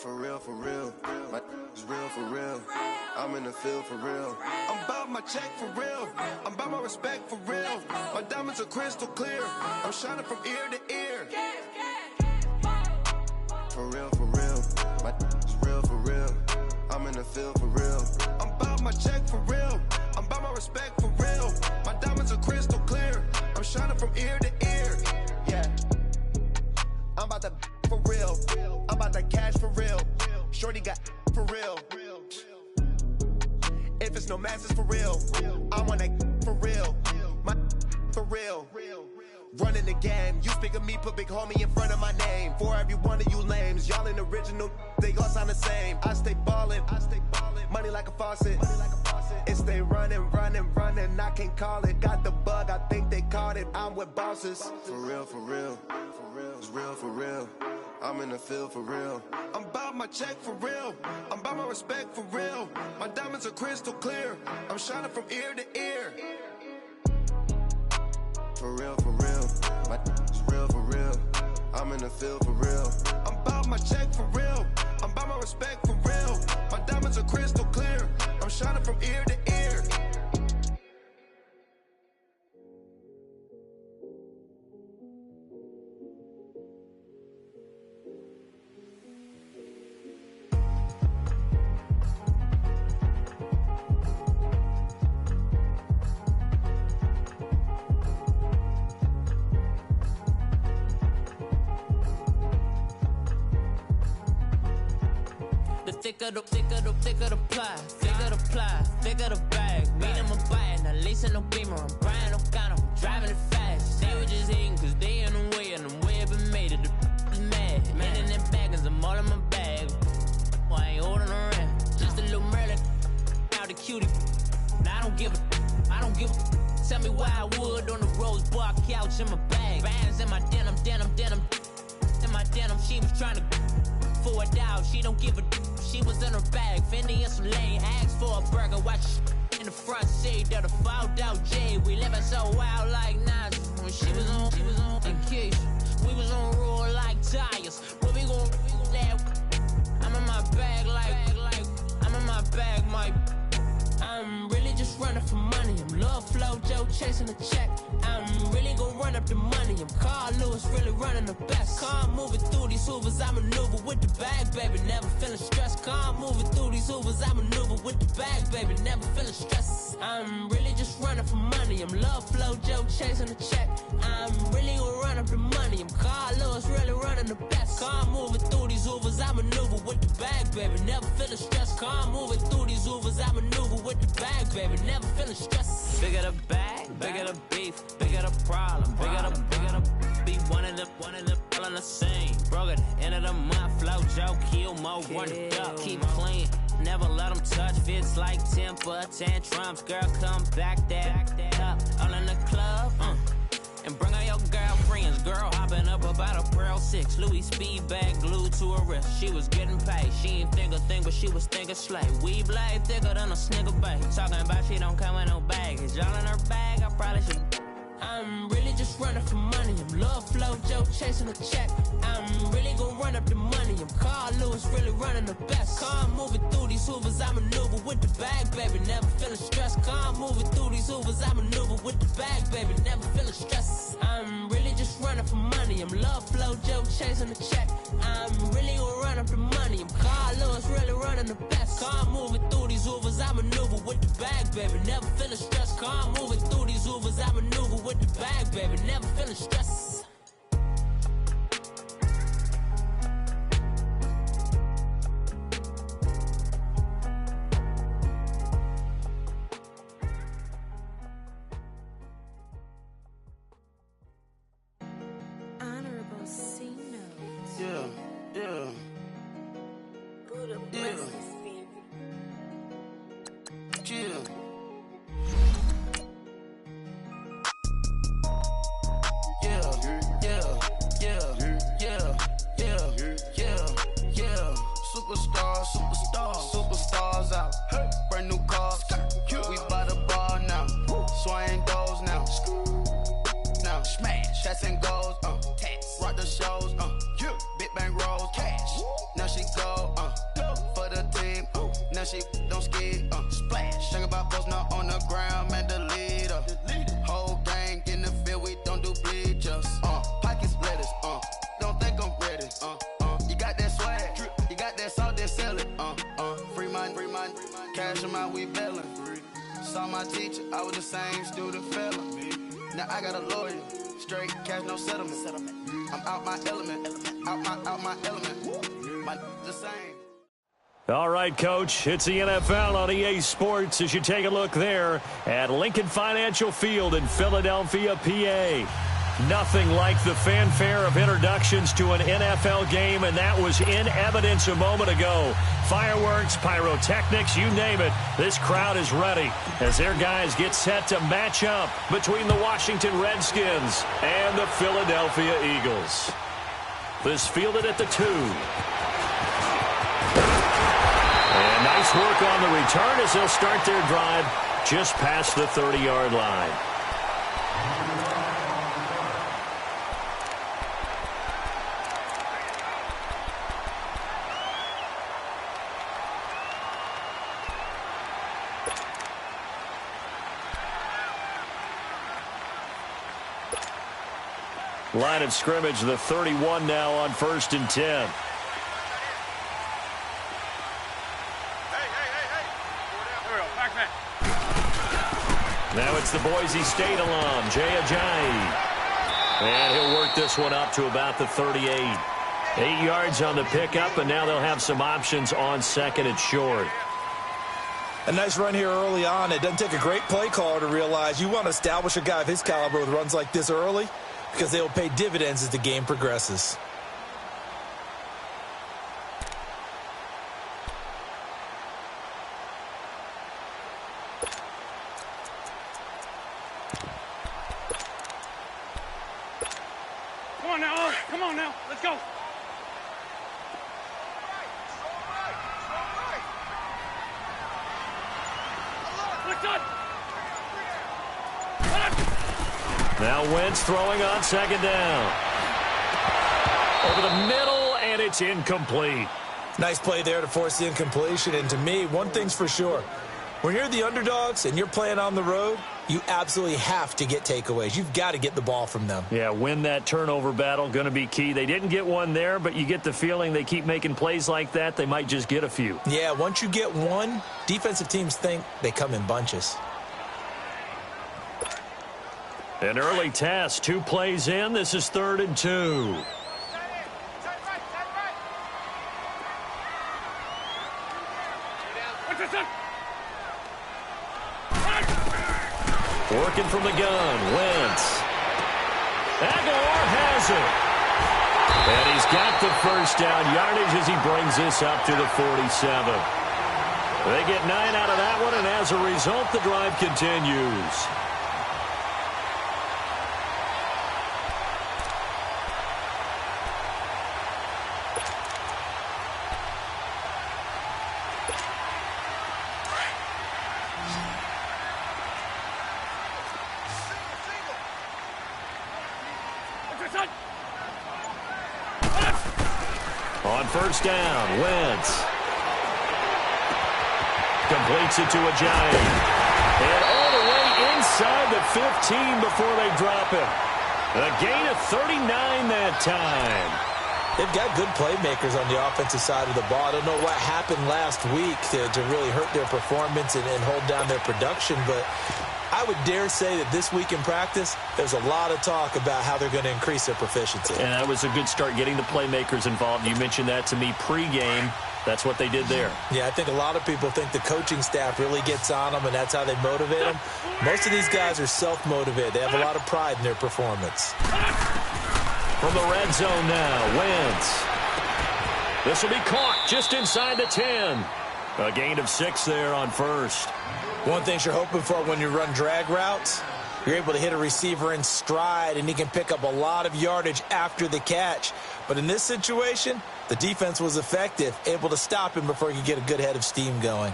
For real, my is real for real. I'm in the field for real. I'm about my check for real. I'm about my respect for real. My diamonds are crystal clear. I'm shining from ear to ear. For real, my is real for real. I'm in the field for real. I'm about my check for real. I'm about my respect for real. My diamonds are crystal clear. I'm shining from ear to ear. Yeah, I'm about to for real. I'm about that cash for real. Shorty got for real. If it's no masses for real, I want that for real. My for real. Running the game. You speak of me, put big homie in front of my name. For every one of you lames, y'all ain't original, they all sound the same. I stay ballin', money like a faucet. It stay running, I can't call it. Got the bug, I think they caught it. I'm with bosses. For real, it's real for real. I'm in the field for real. I'm about my check for real. I'm about my respect for real. My diamonds are crystal clear. I'm shining from ear to ear. For real, my is real for real. I'm in the field for real. I'm about my check for real. I'm about my respect for real. My diamonds are crystal clear. I'm shining from ear to ear. Thicker the ply, thicker the bag. Mean I'm a buyer, not leasing no beamer. I'm Brian O'Connor, I'm driving it fast. They were just hating cause they in the way, and the way I've been made it, the is mad. Man in them baggins, I'm all in my bag. Well, I ain't holding around, just a little Merlin, out the cutie. Now I don't give a, tell me why I would on the rose bar couch in my bag. Bands in my denim. In my denim, she was trying to for a doubt, she don't give a. She was in her bag, Fendi and some lane. Asked for a burger, watch in the front seat of the fouled out J. We living so wild like Nas. When she was on vacation, we was on roll like tires. Where we gon' that? I'm in my bag like I'm in my bag, my. I'm really just running for money. I'm Love Flow Joe chasing the check. I'm really gon' run up the money. I'm Carl Lewis, really running the best. Car moving through these Hoovers, I maneuver with the bag, baby. Never feeling stressed. Car moving through these Hoovers, I maneuver with the bag, baby. Never feeling stressed. I'm really just running for money. I'm Love Flow Joe chasing the check. I'm really gon' run up the money. I'm Carl Lewis, really running the best. Car moving through these Hoovers, I maneuver with the bag, baby. Never feeling stressed. Car moving through these Hoovers, I maneuver with the bag, baby. Never feeling stressed. Bigger the bag, bigger the beef, bigger the problem, bigger the be one of the all in the same. Broke at the end of the month, Flow Joe, kill mo, run it up, keep clean. Never let them touch, fits like temper tantrums. Girl, come back that up, all in the club, and bring all your girlfriends. Girl hopping up about a Pearl 6 Louis speed bag glued to her wrist. She was getting paid, she ain't think a thing, but she was thinking slay. We blade thicker than a snicker bag. Talking about she don't come with no baggage. All in her bag, I probably should. I'm really just running for money. I'm Love Flow Joe chasing a check. I'm really gon' run up the money. I'm Carl Lewis, really running the best. Car moving through these Hoovers, I maneuver with the bag, baby. Never feeling stressed. Car moving through these Hoovers, I maneuver with the bag, baby. Never feeling stressed. I'm really just running for money. I'm Love Flow Joe chasing the check. I'm really gon' run up the money. I'm Carl Lewis, really running the best. Car moving through these Hoovers, I maneuver with the bag, baby. Never feeling stressed. Car moving through these Hoovers, I maneuver with the bag, baby. Never feeling stressed. Honorable C notes. Yeah. Buddha blesses, baby. Yeah. Superstars out. Hey. Brand new cars. We by the bar now. Swaying doors now. Now smash. Chats and goals. Rock the shows. Big bang rolls. Cash. Now she go. she don't skid, splash. Think about posting up on the ground, man, the leader. Whole gang in the field, we don't do bleachers. Pocket splitters, don't think I'm ready. You got that swag, you got that salt, then sell it. Free mind, cash them out, we bellin'. Saw my teacher, I was the same student fella. Now I got a lawyer, straight cash, no settlement. I'm out my element, out my element. My the same. All right, Coach, it's the NFL on EA Sports as you take a look there at Lincoln Financial Field in Philadelphia, PA. Nothing like the fanfare of introductions to an NFL game, and that was in evidence a moment ago. Fireworks, pyrotechnics, you name it. This crowd is ready as their guys get set to match up between the Washington Redskins and the Philadelphia Eagles. This fielded at the 2. And nice work on the return as they'll start their drive just past the 30-yard line. Line of scrimmage, the 31 now on 1st and 10. Now it's the Boise State alum, Jay Ajayi. And he'll work this one up to about the 38. 8 yards on the pickup, and now they'll have some options on 2nd and short. A nice run here early on. It doesn't take a great play caller to realize you want to establish a guy of his caliber with runs like this early, because they will pay dividends as the game progresses. Come on now, let's go. Now Wentz throwing on 2nd down. Over the middle, and it's incomplete. Nice play there to force the incompletion. And to me, one thing's for sure. When you're the underdogs and you're playing on the road, you absolutely have to get takeaways. You've got to get the ball from them. Yeah, win that turnover battle, going to be key. They didn't get one there, but you get the feeling they keep making plays like that, they might just get a few. Yeah, once you get one, defensive teams think they come in bunches. An early test, 2 plays in. This is 3rd and 2. Working from the gun, Wentz. Aguilar has it. And he's got the first down yardage as he brings this up to the 47. They get 9 out of that one, and as a result, the drive continues. On 1st down, Wentz completes it to Ajayi. And all the way inside the 15 before they drop him. A gain of 39 that time. They've got good playmakers on the offensive side of the ball. I don't know what happened last week to really hurt their performance and hold down their production, but I would dare say that this week in practice, there's a lot of talk about how they're going to increase their proficiency. And that was a good start, getting the playmakers involved. You mentioned that to me pregame. That's what they did there. Yeah, I think a lot of people think the coaching staff really gets on them, and that's how they motivate them. Most of these guys are self-motivated. They have a lot of pride in their performance. From the red zone now, Wentz. This will be caught just inside the 10. A gain of 6 there on 1st. One thing you're hoping for when you run drag routes, you're able to hit a receiver in stride, and he can pick up a lot of yardage after the catch. But in this situation, the defense was effective, able to stop him before he could get a good head of steam going.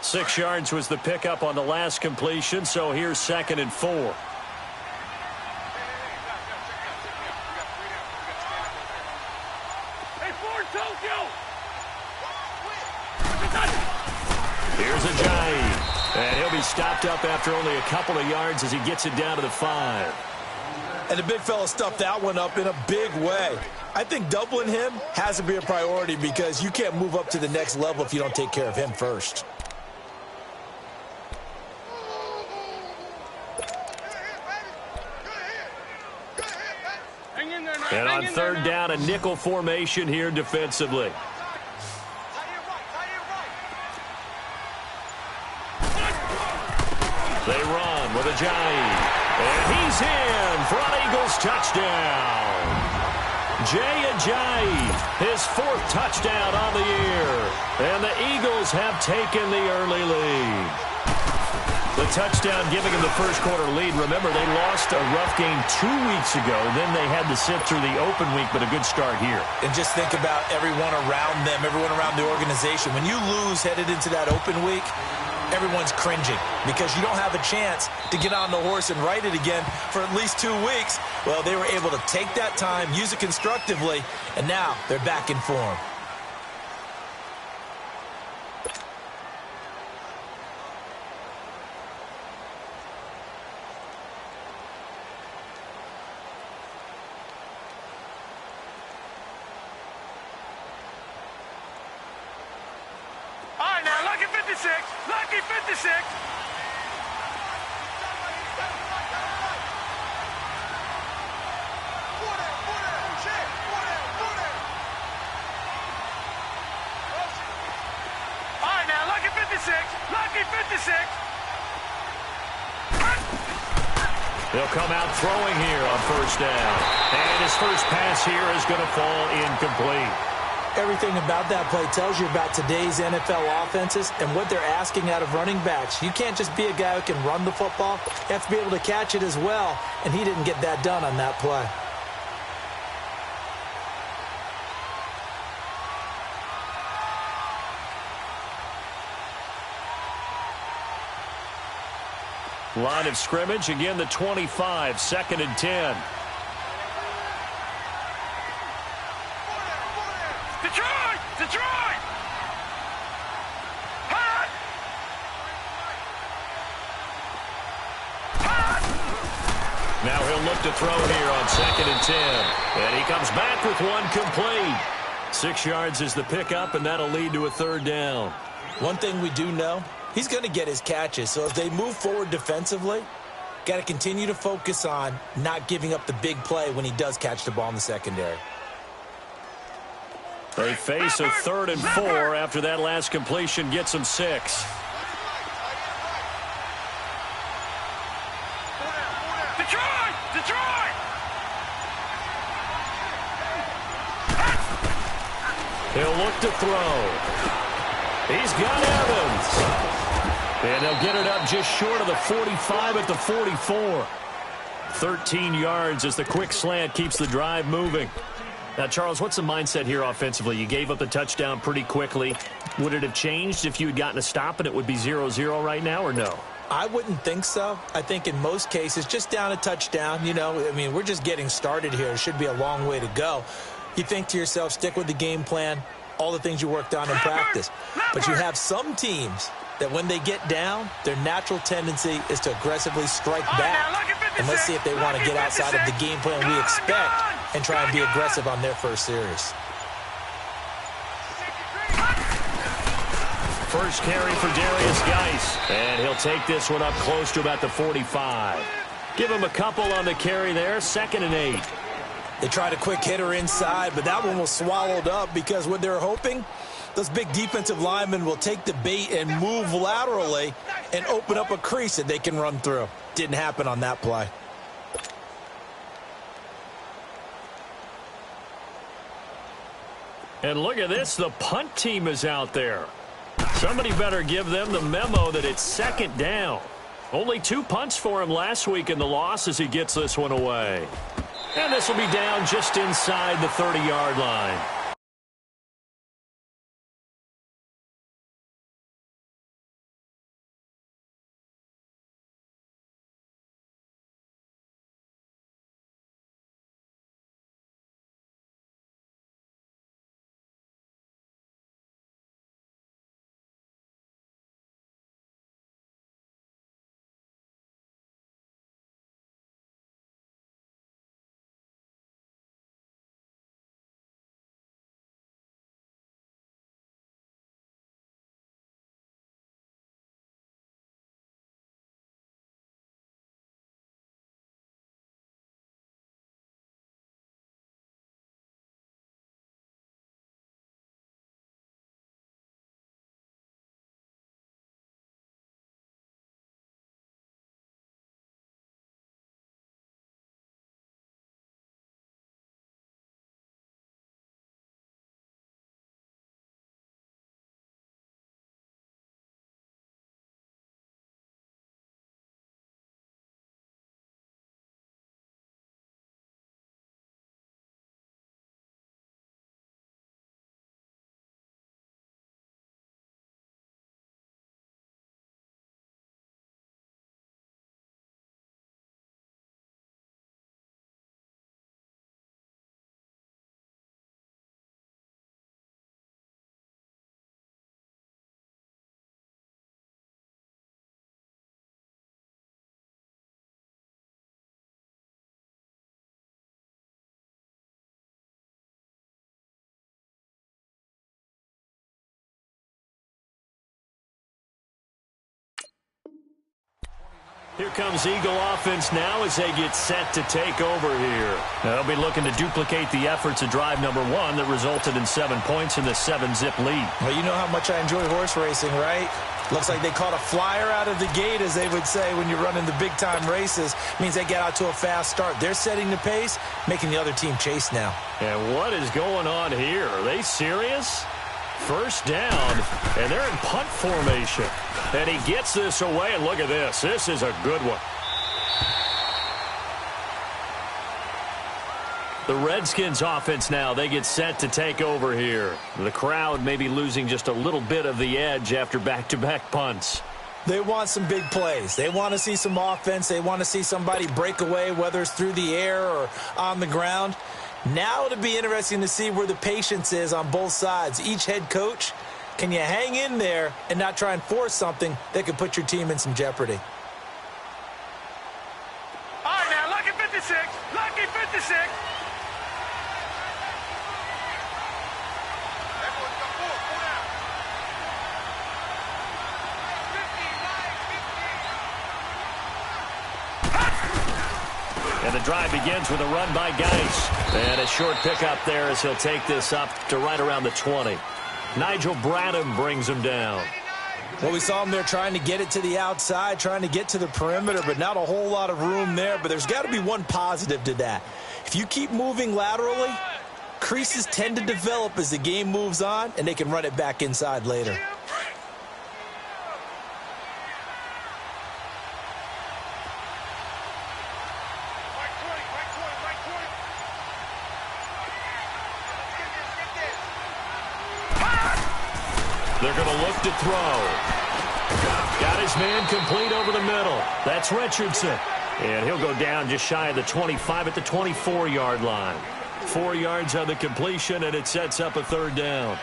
6 yards was the pickup on the last completion, so here's 2nd and 4. Here's Ajayi, and he'll be stopped up after only a couple of yards as he gets it down to the 5. And the big fella stuffed that one up in a big way. I think doubling him has to be a priority because you can't move up to the next level if you don't take care of him first. And on 3rd down, a nickel formation here defensively. They run with Ajayi. And he's in for an Eagles touchdown. Jay Ajayi, his 4th touchdown on the year. And the Eagles have taken the early lead. The touchdown giving them the first quarter lead. Remember, they lost a rough game 2 weeks ago. Then they had to sit through the open week, but a good start here. And just think about everyone around them, everyone around the organization. When you lose headed into that open week, everyone's cringing because you don't have a chance to get on the horse and ride it again for at least 2 weeks. Well, they were able to take that time, use it constructively, and now they're back in form. Lucky 56. All right, now, Lucky 56. Lucky 56. He'll come out throwing here on 1st down. And his first pass here is going to fall incomplete. Everything about that play tells you about today's NFL offenses and what they're asking out of running backs. You can't just be a guy who can run the football. You have to be able to catch it as well, and he didn't get that done on that play. Line of scrimmage, again the 25, 2nd and 10. Detroit! Hot! Now he'll look to throw here on 2nd and 10. And he comes back with one complete. 6 yards is the pickup, and that'll lead to a 3rd down. One thing we do know, he's going to get his catches. So as they move forward defensively, got to continue to focus on not giving up the big play when he does catch the ball in the secondary. They face a 3rd and 4 after that last completion gets them 6. Detroit! He'll look to throw. He's got Evans. And they'll get it up just short of the 45 at the 44. 13 yards as the quick slant keeps the drive moving. Now, Charles, what's the mindset here offensively? You gave up the touchdown pretty quickly. Would it have changed if you had gotten a stop and it would be 0-0 right now, or no? I wouldn't think so. I think in most cases, just down a touchdown, we're just getting started here. It should be a long way to go. You think to yourself, stick with the game plan, all the things you worked on in practice. But you have some teams that when they get down, their natural tendency is to aggressively strike back. And let's see if they want to get outside of the game plan we expect and try and be aggressive on their first series. First carry for Darius Geis, and he'll take this one up close to about the 45. Give him a couple on the carry there, 2nd and 8. They tried a quick hitter inside, but that one was swallowed up because what they're hoping, those big defensive linemen will take the bait and move laterally and open up a crease that they can run through. Didn't happen on that play. And look at this, the punt team is out there. Somebody better give them the memo that it's 2nd down. Only 2 punts for him last week in the loss as he gets this one away. And this will be down just inside the 30-yard line. Here comes Eagle offense now as they get set to take over here. They'll be looking to duplicate the efforts of drive number 1 that resulted in 7 points in the 7-zip lead. Well, you know how much I enjoy horse racing, right? Looks like they caught a flyer out of the gate, as they would say when you're running the big-time races. Means they get out to a fast start. They're setting the pace, making the other team chase now. And what is going on here? Are they serious? First down, and they're in punt formation. And he gets this away, and look at this. This is a good one. The Redskins offense now, they get set to take over here. The crowd may be losing just a little bit of the edge after back-to-back punts. They want some big plays. They want to see some offense. They want to see somebody break away, whether it's through the air or on the ground. Now it'll be interesting to see where the patience is on both sides. Each head coach, can you hang in there and not try and force something that could put your team in some jeopardy? All right, now, lucky 56. Lucky 56. And the drive begins with a run by Geis. And a short pickup there as he'll take this up to right around the 20. Nigel Bradham brings him down. Well, we saw him there trying to get it to the outside, trying to get to the perimeter, but not a whole lot of room there. But there's got to be one positive to that. If you keep moving laterally, creases tend to develop as the game moves on, and they can run it back inside later. They're going to look to throw. Got his man complete over the middle. That's Richardson. And he'll go down just shy of the 25 at the 24-yard line. 4 yards on the completion, and it sets up a third down.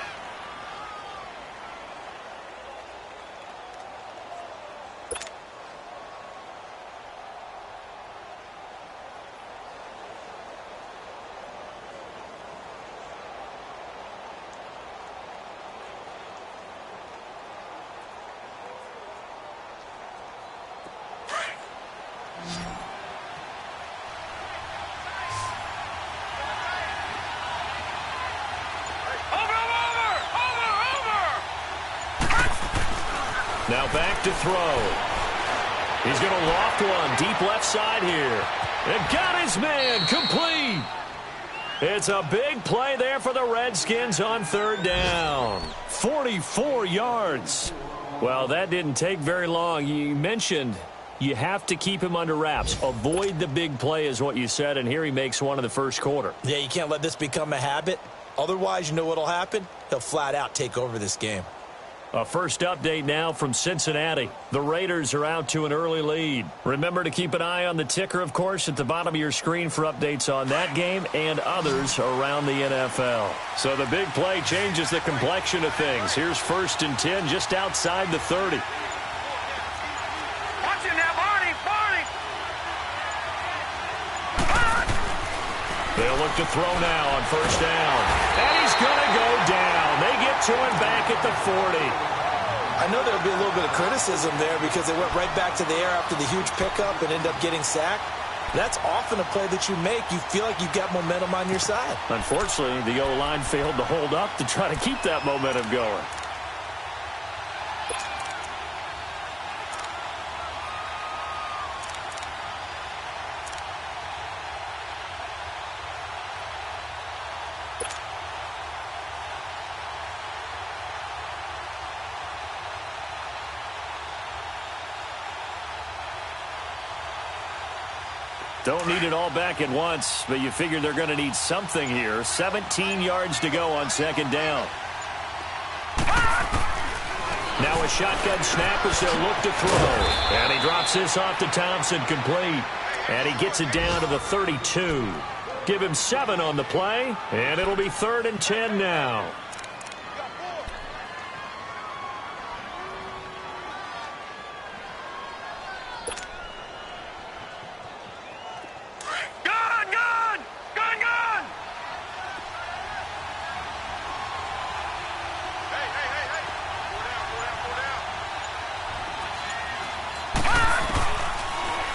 Now back to throw. He's going to loft one deep left side here. And got his man complete. It's a big play there for the Redskins on third down. 44 yards. Well, that didn't take very long. You mentioned you have to keep him under wraps. Avoid the big play is what you said, and here he makes one in the first quarter. Yeah, you can't let this become a habit. Otherwise, you know what'll happen? He'll flat out take over this game. A first update now from Cincinnati. The Raiders are out to an early lead. Remember to keep an eye on the ticker, of course, at the bottom of your screen for updates on that game and others around the NFL. So the big play changes the complexion of things. Here's 1st and 10 just outside the 30. Watch it now, Barney, Barney. They'll look to throw now on first down. And he's going to go down. They get to him back at the 40. I know there'll be a little bit of criticism there because they went right back to the air after the huge pickup and end up getting sacked. That's often a play that you make. You feel like you've got momentum on your side. Unfortunately, the O-line failed to hold up to try to keep that momentum going. Don't need it all back at once, but you figure they're going to need something here. 17 yards to go on second down. Now a shotgun snap as they'll look to throw. And he drops this off to Thompson, complete. And he gets it down to the 32. Give him 7 on the play, and it'll be 3rd and 10 now.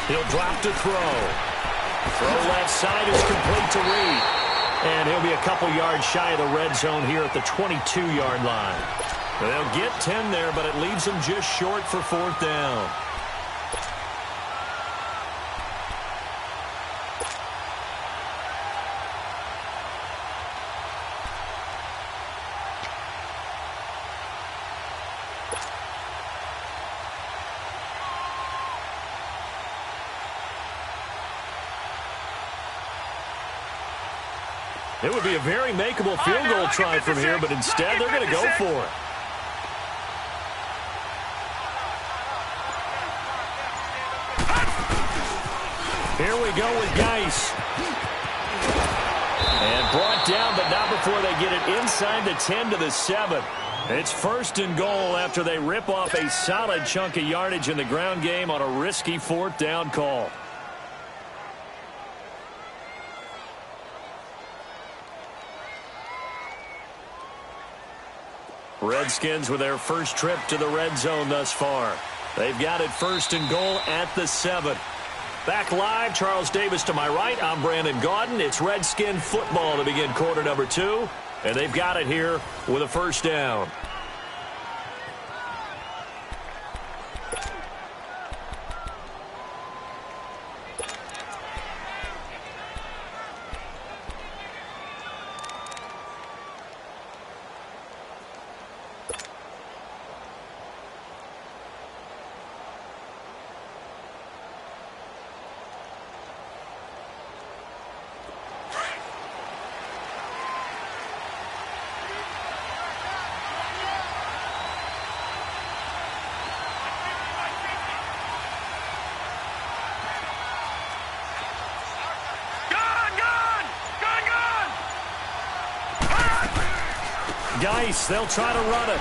He'll drop to throw. Throw left side is complete to Reed. And he'll be a couple yards shy of the red zone here at the 22-yard line. They'll get 10 there, but it leaves them just short for 4th down. It would be a very makeable field goal try from here, but instead they're going to go for it. Here we go with Geis. And brought down, but not before they get it inside the 10 to the 7. It's 1st and goal after they rip off a solid chunk of yardage in the ground game on a risky 4th down call. Redskins with their first trip to the red zone thus far. They've got it 1st and goal at the 7. Back live, Charles Davis to my right. I'm Brandon Gaudin. It's Redskin football to begin quarter number 2. And they've got it here with a 1st down. Geis, they'll try to run it.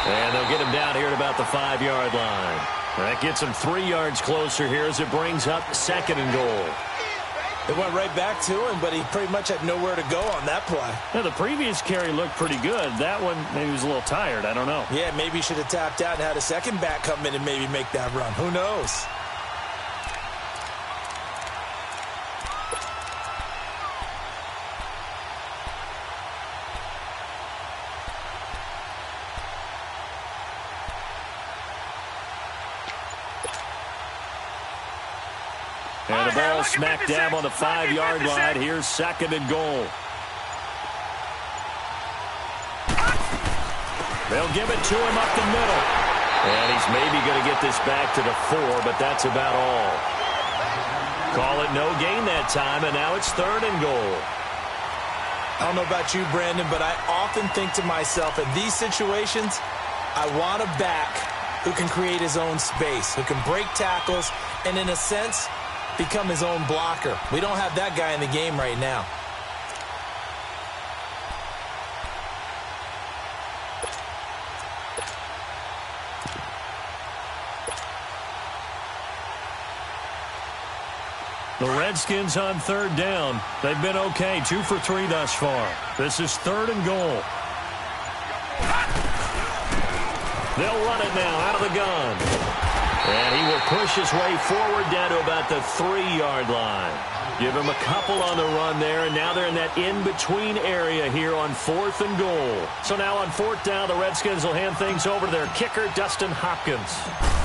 And they'll get him down here at about the 5-yard line. That gets him 3 yards closer here as it brings up 2nd and goal. It went right back to him, but he pretty much had nowhere to go on that play. Yeah, the previous carry looked pretty good. That one, maybe he was a little tired. I don't know. Yeah, maybe he should have tapped out and had a second back come in and maybe make that run. Who knows? And the ball smack dab on the 5-yard line. Here's 2nd and goal. They'll give it to him up the middle. And he's maybe going to get this back to the 4, but that's about all. Call it no gain that time, and now it's 3rd and goal. I don't know about you, Brandon, but I often think to myself, in these situations, I want a back who can create his own space, who can break tackles, and in a sense, become his own blocker. We don't have that guy in the game right now. The Redskins on 3rd down. They've been okay, 2 for 3 thus far. This is 3rd and goal. They'll run it now out of the gun. And he will push his way forward down to about the 3-yard line. Give him a couple on the run there, and now they're in that in-between area here on 4th and goal. So now on 4th down, the Redskins will hand things over to their kicker, Dustin Hopkins.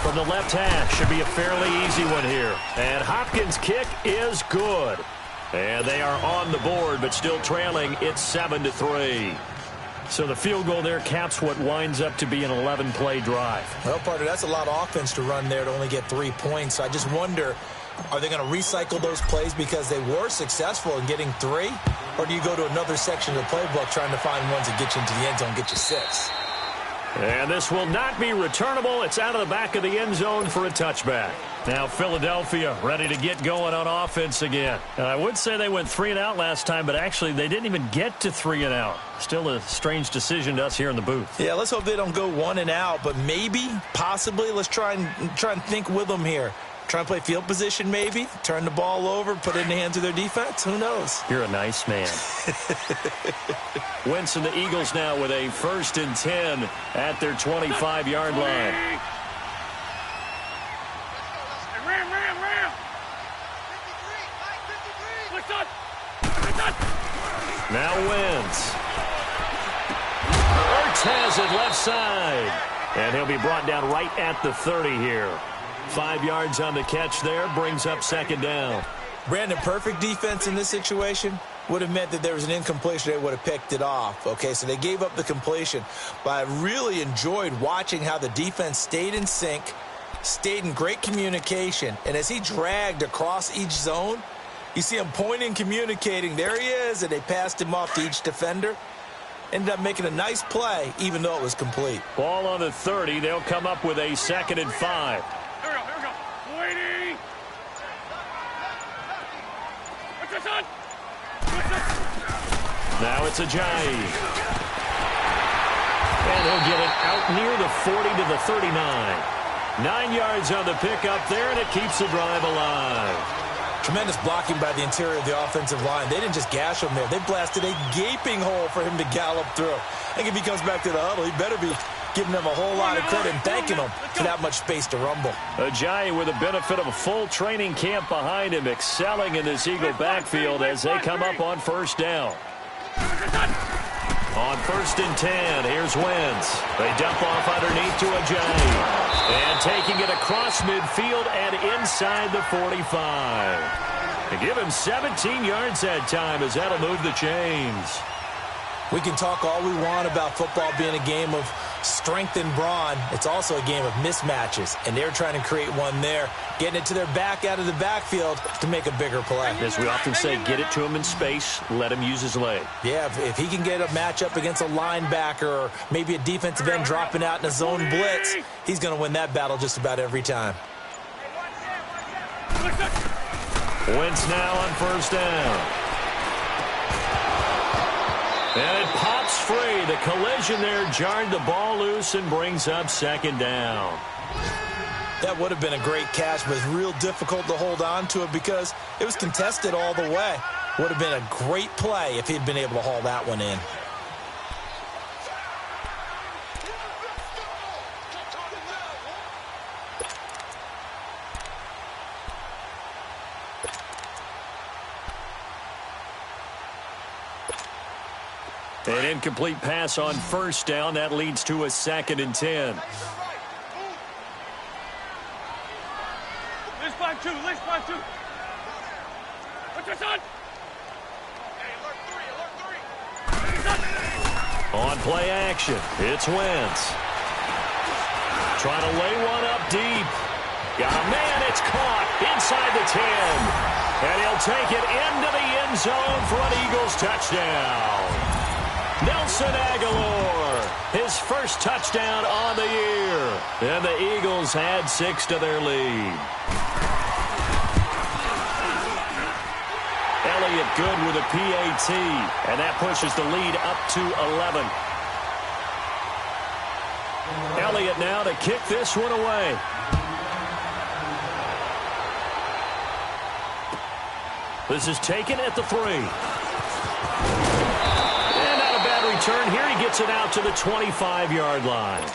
From the left hash, should be a fairly easy one here. And Hopkins' kick is good. And they are on the board, but still trailing. It's 7-3. So the field goal there caps what winds up to be an 11-play drive. Well, partner, that's a lot of offense to run there to only get 3 points. I just wonder, are they going to recycle those plays because they were successful in getting 3? Or do you go to another section of the playbook trying to find ones that get you into the end zone, get you 6? And this will not be returnable. It's out of the back of the end zone for a touchback. Now Philadelphia ready to get going on offense again. And I would say they went 3 and out last time, but actually they didn't even get to 3 and out. Still a strange decision to us here in the booth. Yeah, let's hope they don't go 1 and out, but maybe, possibly, let's try and think with them here. Try and play field position maybe, turn the ball over, put it in the hands of their defense. Who knows? You're a nice man. Wentz and the Eagles now with a 1st and 10 at their 25-yard line. Now Wentz. Ertz has it left side. And he'll be brought down right at the 30 here. 5 yards on the catch there, brings up second down. Brandon, perfect defense in this situation would have meant that there was an incompletion. They would have picked it off. Okay, so they gave up the completion. But I really enjoyed watching how the defense stayed in sync, stayed in great communication. And as he dragged across each zone, you see him pointing, communicating. There he is, and they passed him off to each defender. Ended up making a nice play, even though it was complete. Ball on the 30. They'll come up with a 2nd and 5. Here we go. Waiting. What's this on? Now it's Ajayi. And he'll get it out near the 40 to the 39. 9 yards on the pickup there, and it keeps the drive alive. Tremendous blocking by the interior of the offensive line. They didn't just gash him there. They blasted a gaping hole for him to gallop through. I think if he comes back to the huddle, he better be giving them a whole lot of credit and thanking them for that much space to rumble. Ajayi with the benefit of a full training camp behind him, excelling in this Eagle backfield as they come up on first down. On 1st and 10, here's Wentz. They dump off underneath to Ajayi. And taking it across midfield and inside the 45. They give him 17 yards that time as that'll move the chains. We can talk all we want about football being a game of strength and brawn. It's also a game of mismatches, and they're trying to create one there, getting it to their back out of the backfield to make a bigger play. As we often say, get it to him in space, let him use his leg. Yeah, if he can get a matchup against a linebacker or maybe a defensive end dropping out in a zone blitz, he's going to win that battle just about every time. Wentz now on first down. And it pops free. The collision there jarred the ball loose and brings up second down. That would have been a great catch, but it's real difficult to hold on to it because it was contested all the way. Would have been a great play if he'd been able to haul that one in. An incomplete pass on first down. That leads to a 2nd and 10. Let's 5-2. Let's 5-2. What's this on? On play action, it's Wentz. Trying to lay one up deep. Got a man, it's caught inside the 10. And he'll take it into the end zone for an Eagles touchdown. Nelson Aguilar, his first touchdown on the year. And the Eagles add 6 to their lead. Elliott good with a PAT, and that pushes the lead up to 11. Elliott now to kick this one away. This is taken at the 3. And not a bad return here. He gets it out to the 25-yard line.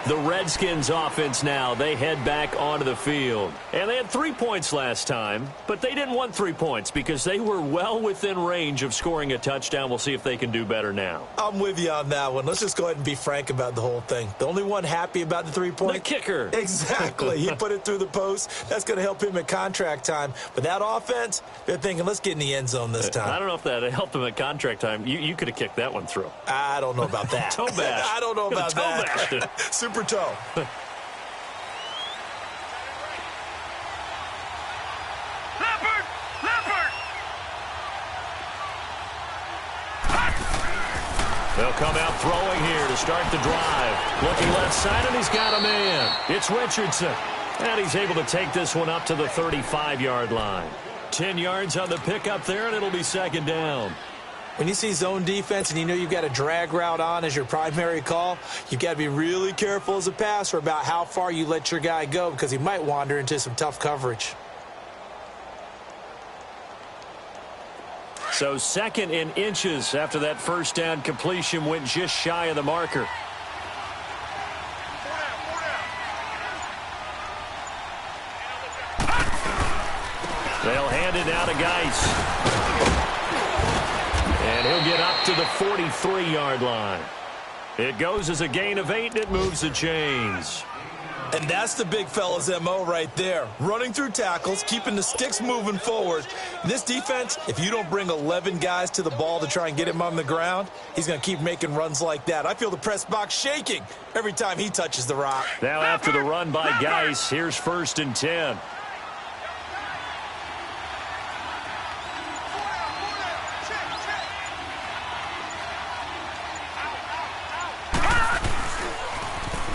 The Redskins offense now, they head back onto the field. And they had 3 points last time, but they didn't want 3 points because they were well within range of scoring a touchdown. We'll see if they can do better now. I'm with you on that one. Let's just go ahead and be frank about the whole thing. The only one happy about the 3 points? The kicker. Exactly. He put it through the post. That's going to help him at contract time. But that offense, they're thinking, let's get in the end zone this time. I don't know if that helped him at contract time. You could have kicked that one through. I don't know about that. Toe bash. I don't know about that. Toe Super toe. They'll come out throwing here to start the drive. Looking left side, and he's got a man. It's Richardson. And he's able to take this one up to the 35-yard line. 10 yards on the pickup there, and it'll be second down. When you see zone defense and you know you've got a drag route on as your primary call, you've got to be really careful as a passer about how far you let your guy go because he might wander into some tough coverage. So 2nd in inches after that first down completion went just shy of the marker. They'll hand it out to Geis. he'll get up to the 43-yard line. It goes as a gain of 8, and it moves the chains. And that's the big fella's MO right there. Running through tackles, keeping the sticks moving forward. This defense, if you don't bring 11 guys to the ball to try and get him on the ground, he's going to keep making runs like that. I feel the press box shaking every time he touches the rock. Now after the run by Geis, here's 1st and 10.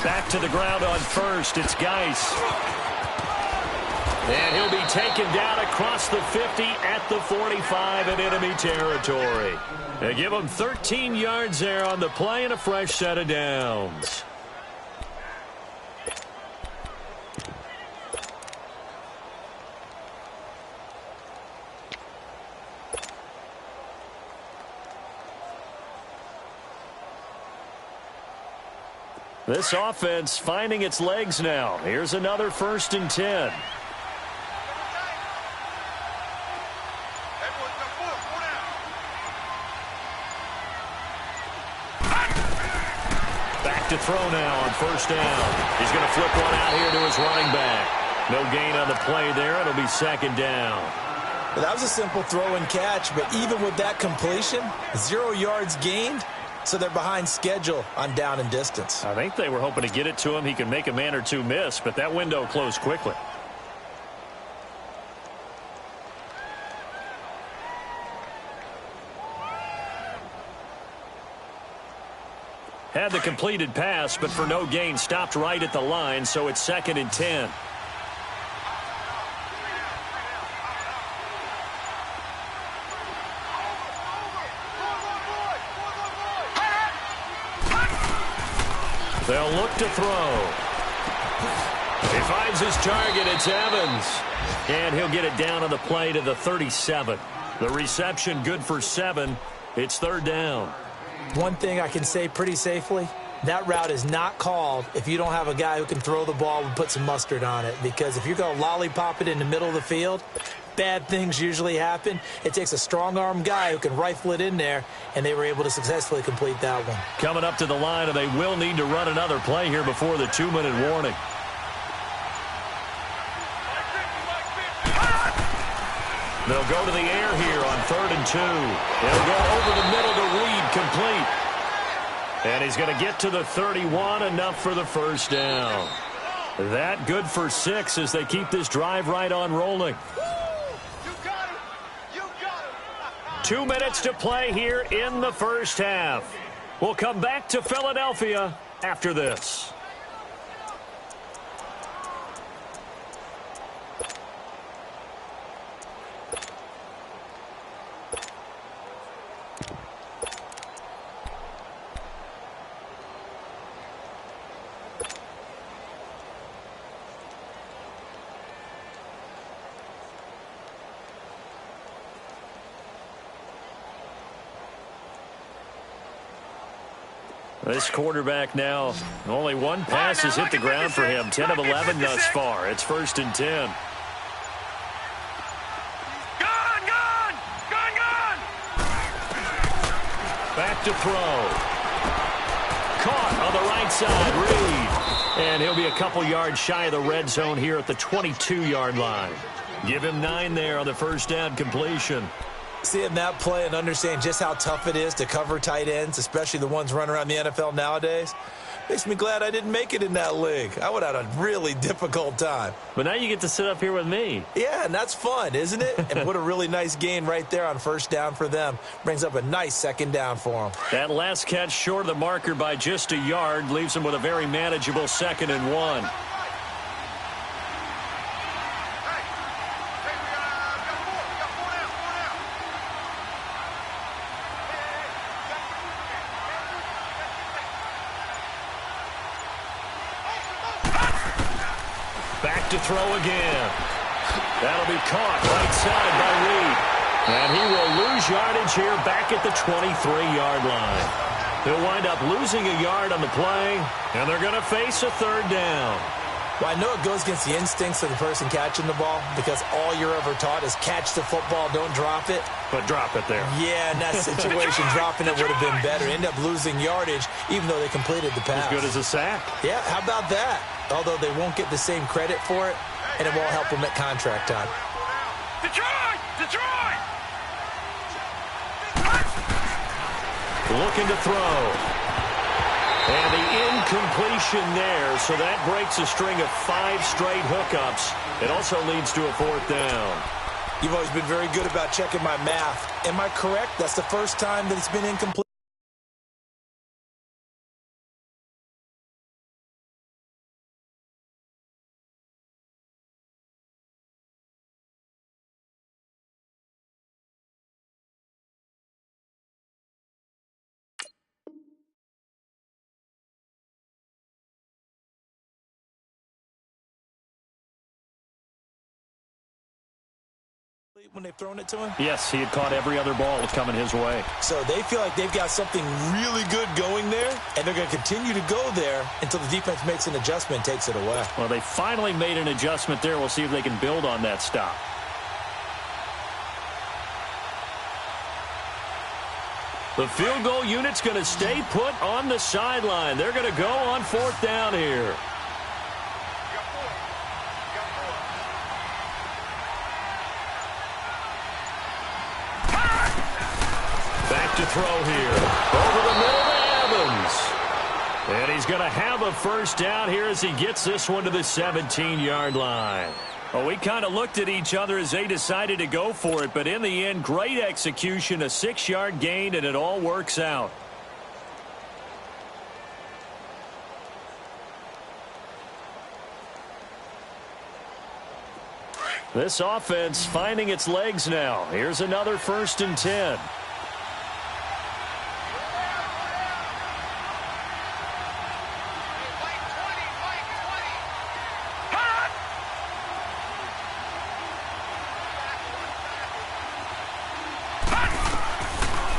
Back to the ground on 1st. It's Geis. And he'll be taken down across the 50 at the 45 in enemy territory. They give him 13 yards there on the play and a fresh set of downs. This offense finding its legs now. Here's another 1st and 10. Back to throw now on 1st down. He's going to flip one out here to his running back. No gain on the play there. It'll be 2nd down. Well, that was a simple throw and catch, but even with that completion, 0 yards gained. So they're behind schedule on down and distance. I think they were hoping to get it to him. He could make a man or two miss, but that window closed quickly. Had the completed pass, but for no gain, stopped right at the line, so it's 2nd and 10. They'll look to throw. He finds his target. It's Evans. And he'll get it down on the play to the 37. The reception good for 7. It's 3rd down. One thing I can say pretty safely, that route is not called if you don't have a guy who can throw the ball and put some mustard on it. Because if you're going to lollipop it in the middle of the field, bad things usually happen. It takes a strong-arm guy who can rifle it in there, and they were able to successfully complete that one. Coming up to the line, and they will need to run another play here before the 2-minute warning. They'll go to the air here on 3rd and 2. They'll go over the middle to Reed, complete. And he's going to get to the 31, enough for the 1st down. That good for 6 as they keep this drive right on rolling. 2 minutes to play here in the 1st half. We'll come back to Philadelphia after this. This quarterback now, only one pass has hit the ground for him. 10 of 11 thus far. It's 1st and 10. Gone! Back to throw. Caught on the right side, Reed. And he'll be a couple yards shy of the red zone here at the 22-yard line. Give him 9 there on the 1st down completion. Seeing that play and understanding just how tough it is to cover tight ends, especially the ones running around the NFL nowadays, makes me glad I didn't make it in that league. I would have had a really difficult time. But now you get to sit up here with me. Yeah, and that's fun, isn't it? And what a really nice gain right there on 1st down for them. Brings up a nice 2nd down for them. That last catch short of the marker by just a yard leaves them with a very manageable 2nd and 1. Back to throw again. That'll be caught right side by Reed. And he will lose yardage here back at the 23-yard line. He'll wind up losing a yard on the play, and they're going to face a 3rd down. Well, I know it goes against the instincts of the person catching the ball because all you're ever taught is catch the football, don't drop it. But drop it there. Yeah, in that situation, dropping it would have been better. End up losing yardage, even though they completed the pass. As good as a sack. Yeah, how about that? Although they won't get the same credit for it, and it won't help them at contract time. Detroit! Detroit! Looking to throw. And the incompletion there, so that breaks a string of 5 straight hookups. It also leads to a 4th down. You've always been very good about checking my math. Am I correct? That's the first time that it's been incomplete? When they've thrown it to him? Yes, he had caught every other ball that's coming his way. So they feel like they've got something really good going there, and they're going to continue to go there until the defense makes an adjustment and takes it away. Well, they finally made an adjustment there. We'll see if they can build on that stop. The field goal unit's going to stay put on the sideline. They're going to go on 4th down here. Back to throw here. Over the middle to Evans. And he's going to have a 1st down here as he gets this one to the 17-yard line. Well, we kind of looked at each other as they decided to go for it, but in the end, great execution, a 6-yard gain, and it all works out. This offense finding its legs now. Here's another 1st and 10.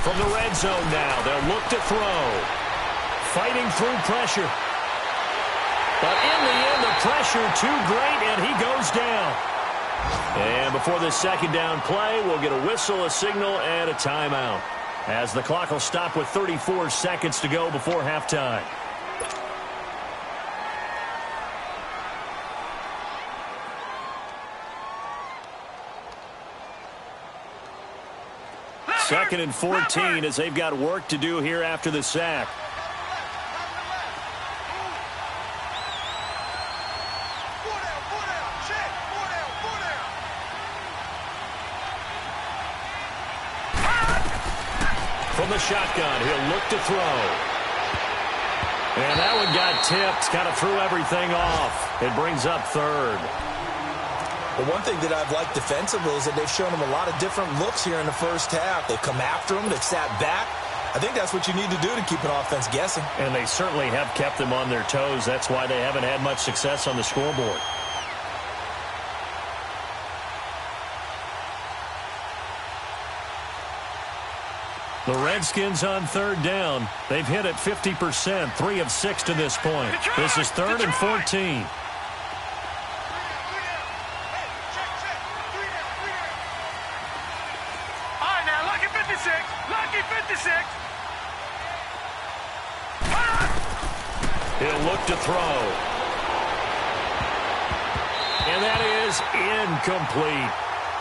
From the red zone now, they'll look to throw. Fighting through pressure. But in the end, the pressure too great, and he goes down. And before this 2nd down play, we'll get a whistle, a signal, and a timeout, as the clock will stop with 34 seconds to go before halftime. Second and 14 as they've got work to do here after the sack. From the shotgun, he'll look to throw. And that one got tipped, kind of threw everything off. It brings up 3rd. But one thing that I've liked defensively is that they've shown them a lot of different looks here in the 1st half. They've come after them. They've sat back. I think that's what you need to do to keep an offense guessing. And they certainly have kept them on their toes. That's why they haven't had much success on the scoreboard. The Redskins on 3rd down. They've hit it 50%, 3 of 6 to this point. This is 3rd and 14. He'll look to throw. And that is incomplete.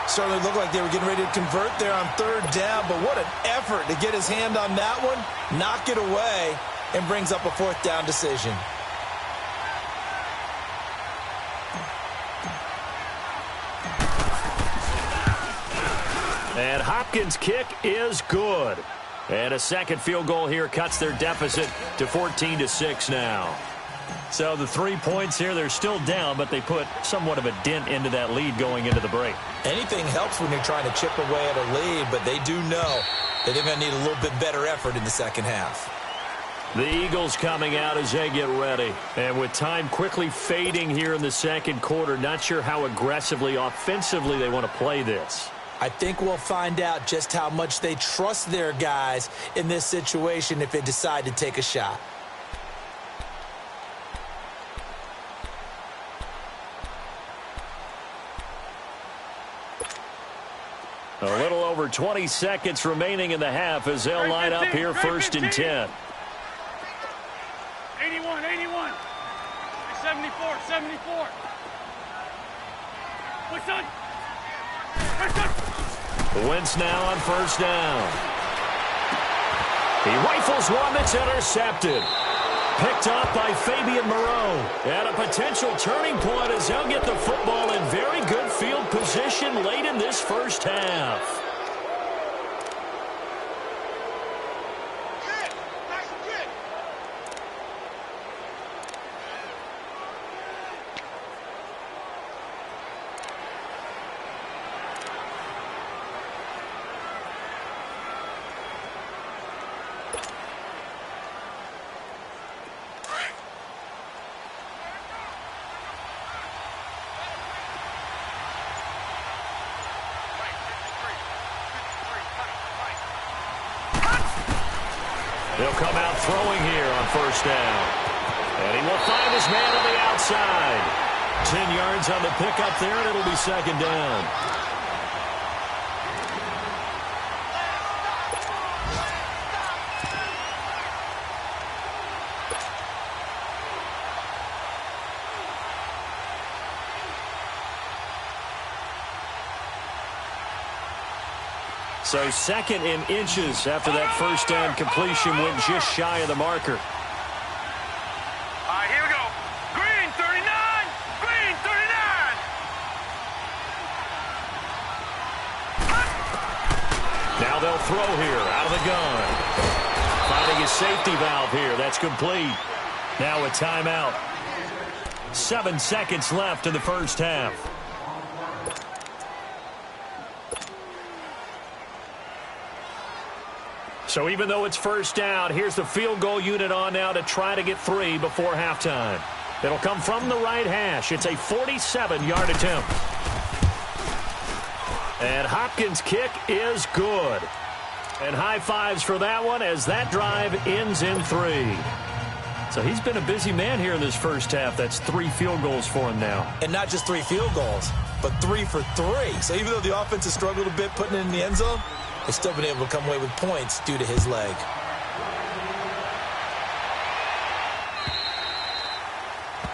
Certainly looked like they were getting ready to convert there on 3rd down, but what an effort to get his hand on that one, knock it away, and brings up a 4th down decision. And Hopkins' kick is good. And a 2nd field goal here cuts their deficit to 14-6 now. So the 3 points here, they're still down, but they put somewhat of a dent into that lead going into the break. Anything helps when you're trying to chip away at a lead, but they do know that they're going to need a little bit better effort in the 2nd half. The Eagles coming out as they get ready. And with time quickly fading here in the 2nd quarter, not sure how aggressively, offensively they want to play this. I think we'll find out just how much they trust their guys in this situation if they decide to take a shot. A little over 20 seconds remaining in the half as they'll line up here first and 10. 81, 81. 74, 74. What's up? Wentz now on first down. He rifles one that's intercepted. Picked up by Fabian Moreau. And a potential turning point as they'll get the football in very good field position late in this first half. He'll come out throwing here on first down. And he will find his man on the outside. 10 yards on the pickup there, and it'll be second down. So second in inches after that first down completion went just shy of the marker. All right, here we go. Green, 39. Green, 39. Now they'll throw here out of the gun. Finding his safety valve here. That's complete. Now a timeout. 7 seconds left in the first half. So even though it's first down, here's the field goal unit on now to try to get 3 before halftime. It'll come from the right hash. It's a 47-yard attempt. And Hopkins' kick is good. And high fives for that one as that drive ends in 3. So he's been a busy man here in this first half. That's 3 field goals for him now. And not just 3 field goals, but 3 for 3. So even though the offense has struggled a bit putting it in the end zone, they've still been able to come away with points due to his leg.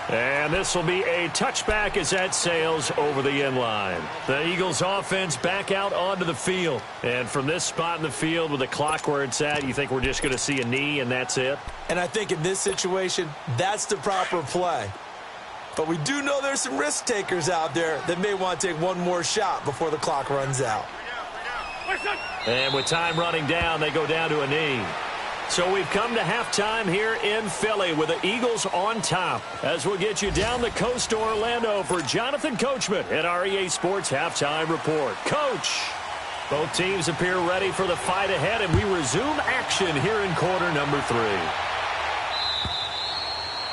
And this will be a touchback as that sails over the end line. The Eagles offense back out onto the field. And from this spot in the field with the clock where it's at, you think we're just going to see a knee and that's it? And I think in this situation, that's the proper play. But we do know there's some risk takers out there that may want to take one more shot before the clock runs out. And with time running down, they go down to a knee. So we've come to halftime here in Philly with the Eagles on top. As we'll get you down the coast to Orlando for Jonathan Coachman at our EA Sports Halftime Report. Coach, both teams appear ready for the fight ahead, and we resume action here in quarter number 3.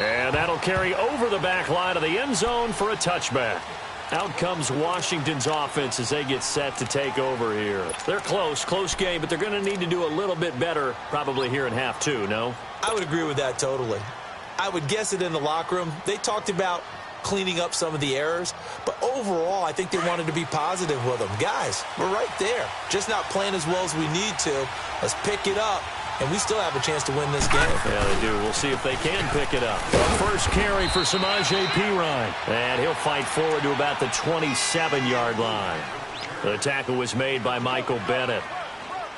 And that'll carry over the back line of the end zone for a touchback. Out comes Washington's offense as they get set to take over here. They're close game, but they're going to need to do a little bit better probably here in half 2, no? I would agree with that totally. I would guess it in the locker room. They talked about cleaning up some of the errors, but overall, I think they wanted to be positive with them. Guys, we're right there. Just not playing as well as we need to. Let's pick it up. And we still have a chance to win this game. Yeah, they do. We'll see if they can pick it up. First carry for Samaje Perine. And he'll fight forward to about the 27-yard line. The tackle was made by Michael Bennett.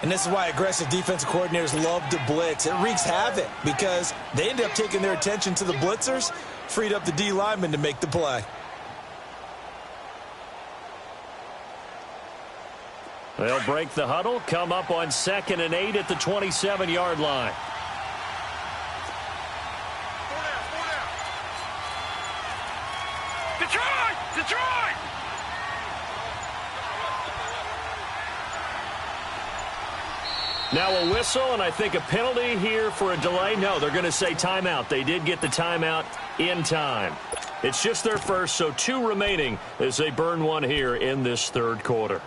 And this is why aggressive defensive coordinators love to blitz. It wreaks havoc because they end up taking their attention to the blitzers, freed up the D lineman to make the play. They'll break the huddle, come up on 2nd and 8 at the 27-yard line. Detroit! Now a whistle, and I think a penalty here for a delay. No, they're going to say timeout. They did get the timeout in time. It's just their first, so 2 remaining as they burn one here in this third quarter.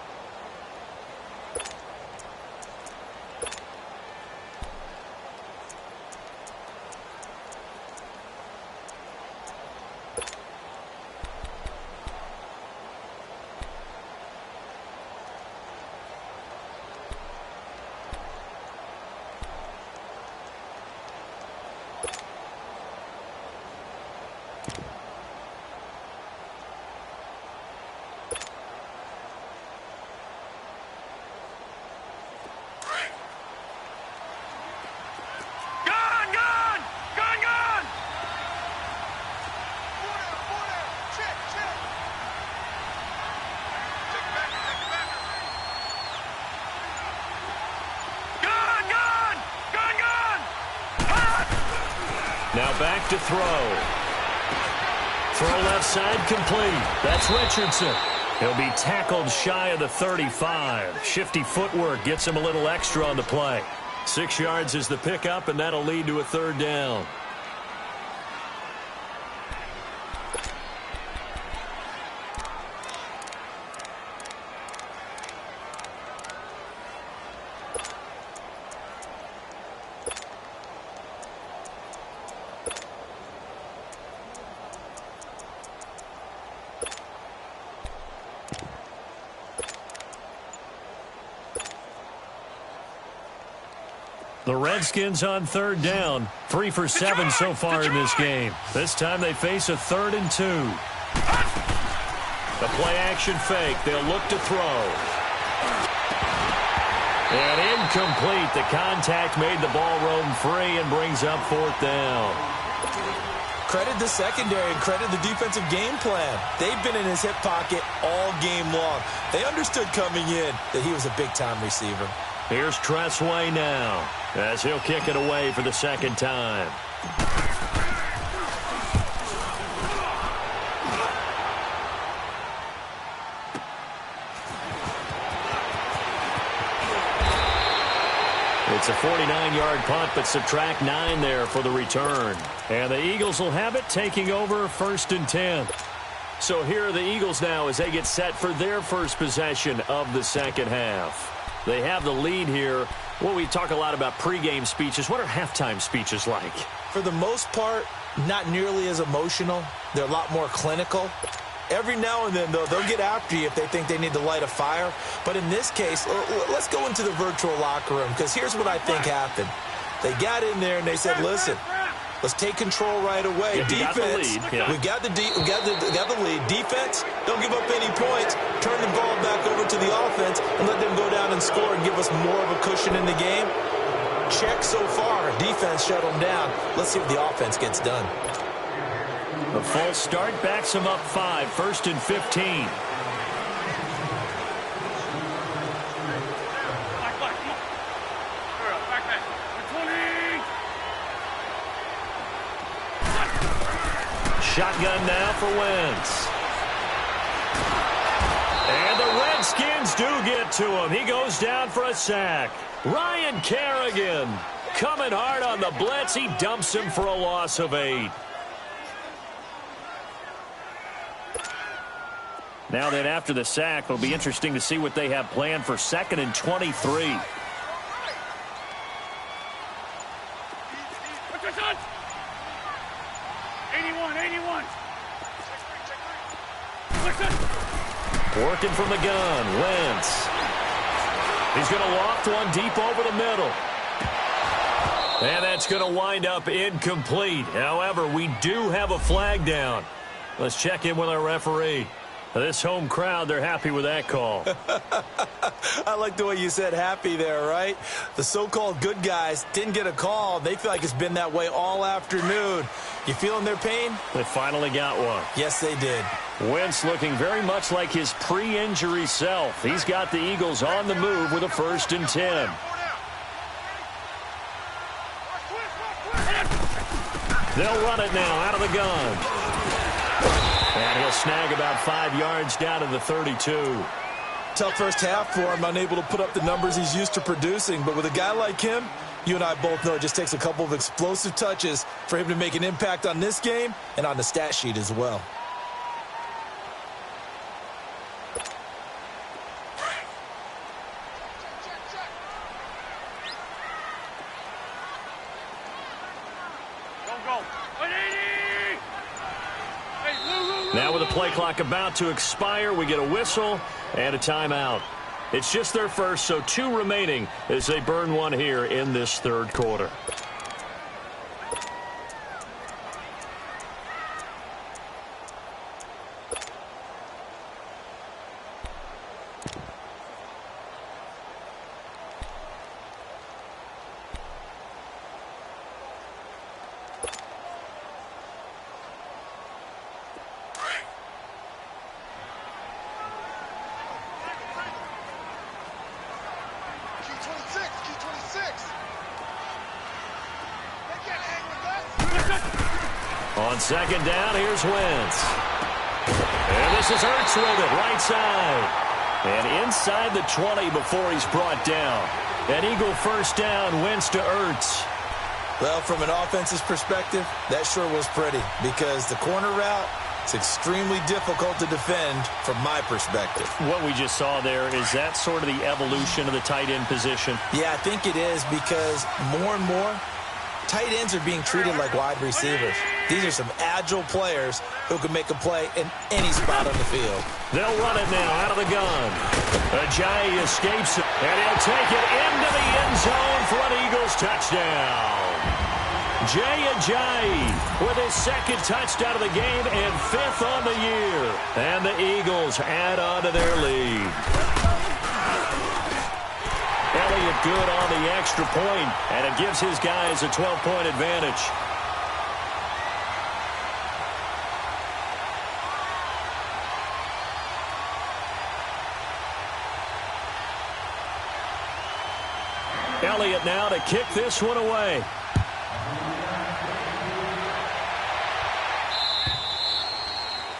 Now back to throw. Throw left side complete. That's Richardson. He'll be tackled shy of the 35. Shifty footwork gets him a little extra on the play. 6 yards is the pickup, and that'll lead to a third down. The Redskins on third down. 3 for 7 so far in this game. This time they face a 3rd and 2. The play action fake. They'll look to throw. And incomplete. The contact made the ball roam free and brings up 4th down. Credit the secondary and credit the defensive game plan. They've been in his hip pocket all game long. They understood coming in that he was a big-time receiver. Here's Tressway now, as he'll kick it away for the second time. It's a 49-yard punt, but subtract 9 there for the return. And the Eagles will have it, taking over 1st and 10. So here are the Eagles now as they get set for their first possession of the second half. They have the lead here. Well, we talk a lot about pregame speeches. What are halftime speeches like? For the most part, not nearly as emotional. They're a lot more clinical. Every now and then, though, they'll get after you if they think they need to light a fire. But in this case, let's go into the virtual locker room, because here's what I think happened. They got in there and they said, listen, let's take control right away. Defense, we got the lead. Defense, don't give up any points. Turn the ball back over to the offense and let them go down and score and give us more of a cushion in the game. Check so far. Defense shut them down. Let's see if the offense gets done. A false start backs him up 5, 1st and 15. Shotgun now for Wentz. And the Redskins do get to him. He goes down for a sack. Ryan Kerrigan coming hard on the blitz. He dumps him for a loss of 8. Now then, after the sack, it'll be interesting to see what they have planned for 2nd and 23. Working from the gun, Wentz. He's going to loft one deep over the middle. And that's going to wind up incomplete. However, we do have a flag down. Let's check in with our referee. This home crowd, they're happy with that call. I like the way you said happy there, right? The so-called good guys didn't get a call. They feel like it's been that way all afternoon. You feeling their pain? They finally got one. Yes, they did. Wentz looking very much like his pre-injury self. He's got the Eagles on the move with a 1st and 10. They'll run it now out of the gun. And he'll snag about 5 yards down to the 32. Tough first half for him, unable to put up the numbers he's used to producing. But with a guy like him, you and I both know it just takes a couple of explosive touches for him to make an impact on this game and on the stat sheet as well. Now with the play clock about to expire, we get a whistle and a timeout. It's just their first, so 2 remaining as they burn one here in this 3rd quarter. On second down, here's Wentz. And this is Ertz with it, right side. And inside the 20 before he's brought down. An Eagle first down, Wentz to Ertz. Well, from an offense's perspective, that sure was pretty because the corner route is extremely difficult to defend from my perspective. What we just saw there, is that sort of the evolution of the tight end position? Yeah, I think it is because more and more, tight ends are being treated like wide receivers. These are some agile players who can make a play in any spot on the field. They'll run it now out of the gun. Ajayi escapes it, and he'll take it into the end zone for an Eagles touchdown. Jay Ajayi with his second touchdown of the game and 5th on the year. And the Eagles add on to their lead. Elliott good on the extra point, and it gives his guys a 12-point advantage. Elliott now to kick this one away.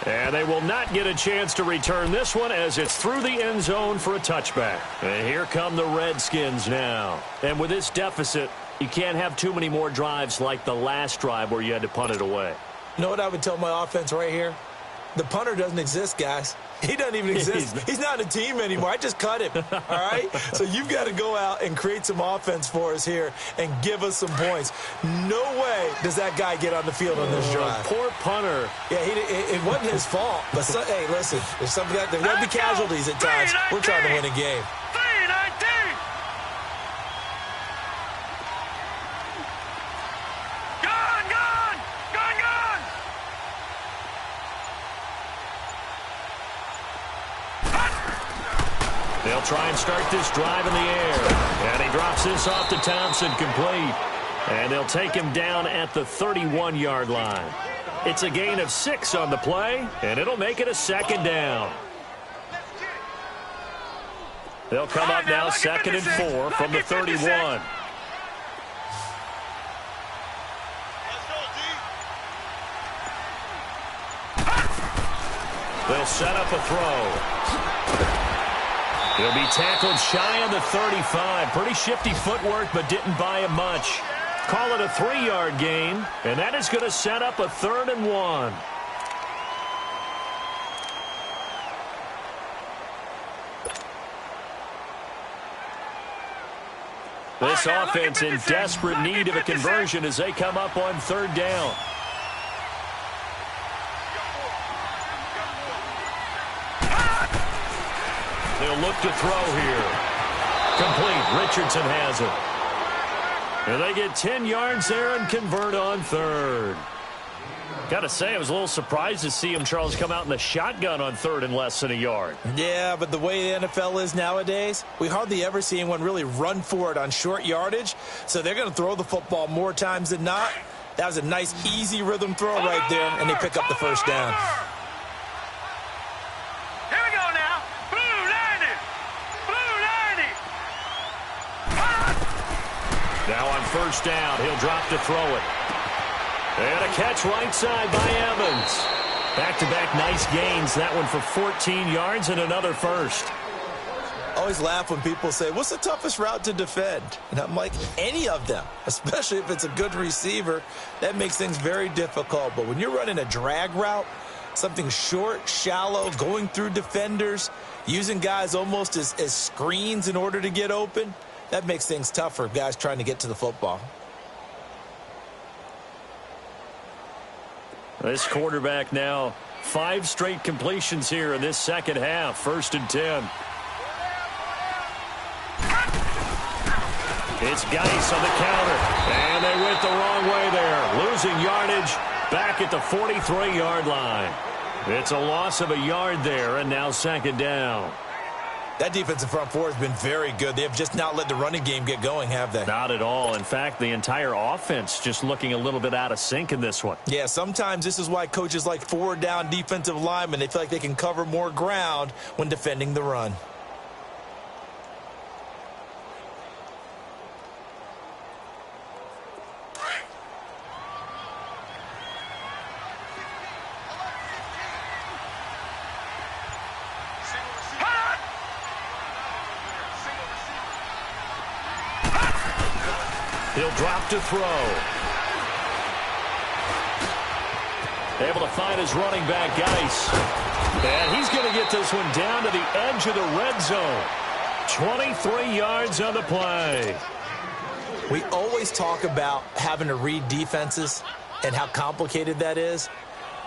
And they will not get a chance to return this one as it's through the end zone for a touchback. And here come the Redskins now. And with this deficit, you can't have too many more drives like the last drive where you had to punt it away. You know what I would tell my offense right here? The punter doesn't exist, guys. He doesn't even exist. He's not a team anymore. I just cut him, all right? So you've got to go out and create some offense for us here and give us some points. No way does that guy get on the field on this drive. Poor punter. Yeah, it wasn't his fault. But, hey, listen, there's got to be casualties at times. We're trying to win a game. They'll try and start this drive in the air. And he drops this off to Thompson, complete. And they'll take him down at the 31-yard line. It's a gain of 6 on the play, and it'll make it a second down. They'll come up now 2nd and 4 from the 31. They'll set up a throw. He'll be tackled shy of the 35. Pretty shifty footwork, but didn't buy him much. Call it a 3-yard gain, and that is going to set up a 3rd and 1. This offense in desperate need of a conversion as they come up on 3rd down. They'll look to throw here. Complete. Richardson has it. And they get 10 yards there and convert on 3rd. Got to say, I was a little surprised to see him, Charles, come out in the shotgun on 3rd and less than a yard. Yeah, but the way the NFL is nowadays, we hardly ever see anyone really run for it on short yardage. So they're going to throw the football more times than not. That was a nice, easy rhythm throw right there, and they pick up the first down. Now on 1st down, he'll drop to throw it. And a catch right side by Evans. Back-to-back nice gains. That one for 14 yards and another first. I always laugh when people say, what's the toughest route to defend? And I'm like, any of them, especially if it's a good receiver. That makes things very difficult. But when you're running a drag route, something short, shallow, going through defenders, using guys almost as screens in order to get open, that makes things tough for guys trying to get to the football. This quarterback now 5 straight completions here in this second half. 1st and 10. It's Geis on the counter. And they went the wrong way there. Losing yardage back at the 43-yard line. It's a loss of a yard there, and now 2nd down. That defensive front four has been very good. They have just not let the running game get going, have they? Not at all. In fact, the entire offense just looking a little bit out of sync in this one. Yeah, sometimes this is why coaches like 4-down defensive linemen, they feel like they can cover more ground when defending the run. He'll drop to throw. Able to find his running back, Geis. And he's going to get this one down to the edge of the red zone. 23 yards on the play. We always talk about having to read defenses and how complicated that is.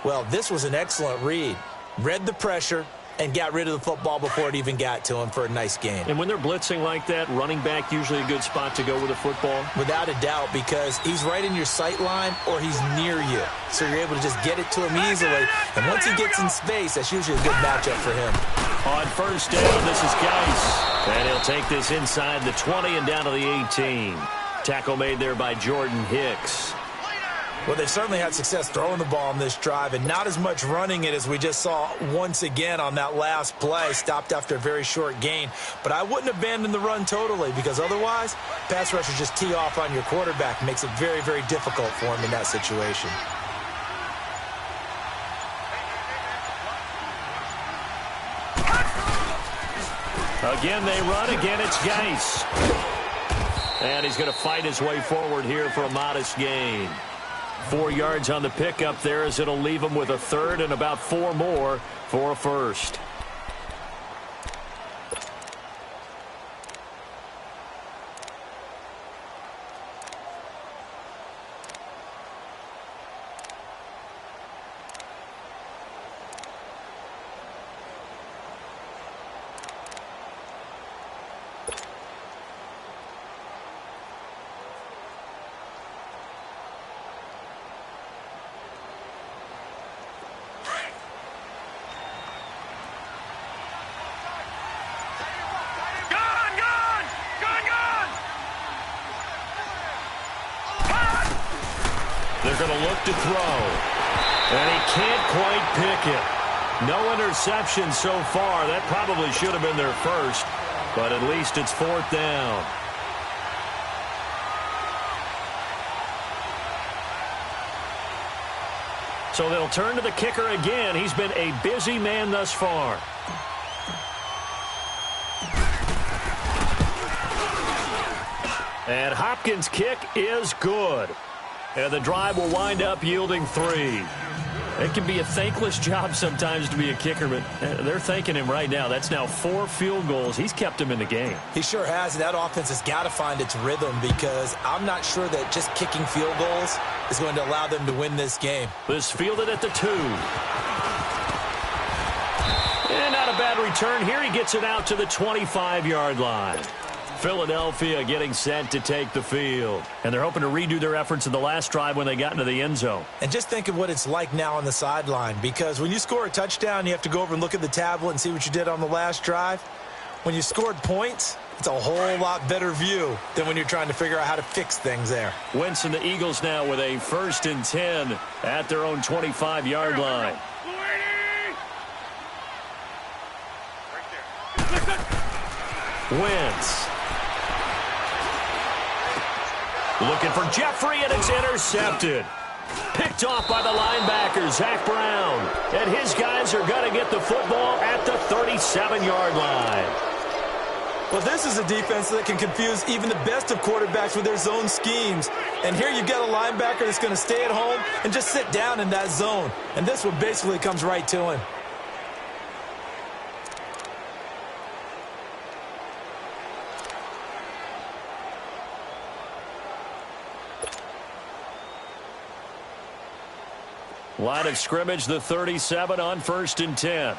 Well, this was an excellent read. Read the pressure and got rid of the football before it even got to him for a nice gain. And when they're blitzing like that, running back usually a good spot to go with the football? Without a doubt, because he's right in your sight line or he's near you. So you're able to just get it to him easily. And once he gets in space, that's usually a good matchup for him. On first down, this is Geis. And he'll take this inside the 20 and down to the 18. Tackle made there by Jordan Hicks. Well, they've certainly had success throwing the ball on this drive and not as much running it as we just saw once again on that last play. Stopped after a very short gain. But I wouldn't abandon the run totally because otherwise, pass rushers just tee off on your quarterback. Makes it very, very difficult for him in that situation. Again, they run. Again, it's Geis. And he's going to fight his way forward here for a modest gain. 4 yards on the pickup there as it'll leave him with a third and about 4 more for a first. They're going to look to throw. And he can't quite pick it. No interception so far. That probably should have been their first. But at least it's fourth down. So they'll turn to the kicker again. He's been a busy man thus far. And Hopkins' kick is good. And the drive will wind up yielding 3. It can be a thankless job sometimes to be a kicker, but they're thanking him right now. That's now 4 field goals. He's kept him in the game. He sure has, and that offense has got to find its rhythm because I'm not sure that just kicking field goals is going to allow them to win this game. This fielded at the 2. And not a bad return here. He gets it out to the 25-yard line. Philadelphia getting set to take the field. And they're hoping to redo their efforts in the last drive when they got into the end zone. And just think of what it's like now on the sideline, because when you score a touchdown, you have to go over and look at the tablet and see what you did on the last drive. When you scored points, it's a whole lot better view than when you're trying to figure out how to fix things there. Wentz and the Eagles now with a 1st and 10 at their own 25-yard line. Wentz. Looking for Jeffrey, and it's intercepted. Picked off by the linebacker, Zach Brown. And his guys are going to get the football at the 37-yard line. Well, this is a defense that can confuse even the best of quarterbacks with their zone schemes. And here you've got a linebacker that's going to stay at home and just sit down in that zone. And this one basically comes right to him. Line of scrimmage, the 37 on 1st and 10.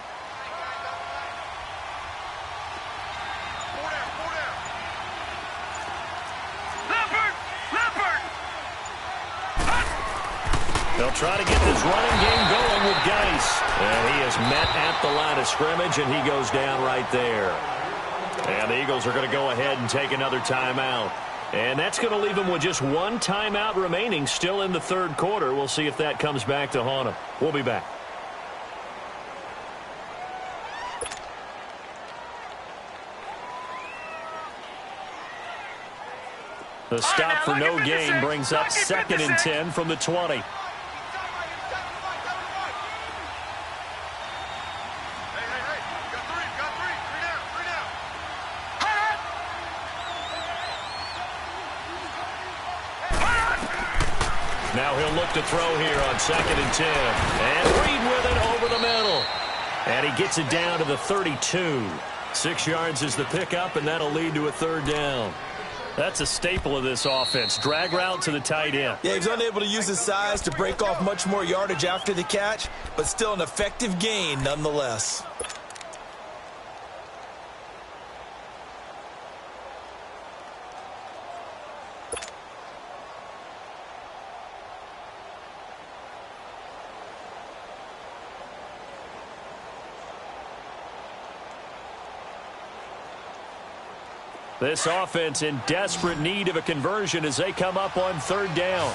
They'll try to get this running game going with Geis. And he is met at the line of scrimmage, and he goes down right there. And the Eagles are going to go ahead and take another timeout. And that's going to leave them with just 1 timeout remaining still in the 3rd quarter. We'll see if that comes back to haunt them. We'll be back. The stop for no gain brings up 2nd and 10 from the 20. Now he'll look to throw here on 2nd and 10. And Reed with it over the middle. And he gets it down to the 32. 6 yards is the pickup, and that'll lead to a 3rd down. That's a staple of this offense. Drag route to the tight end. Yeah, he's unable to use his size to break off much more yardage after the catch, but still an effective gain nonetheless. This offense in desperate need of a conversion as they come up on 3rd down.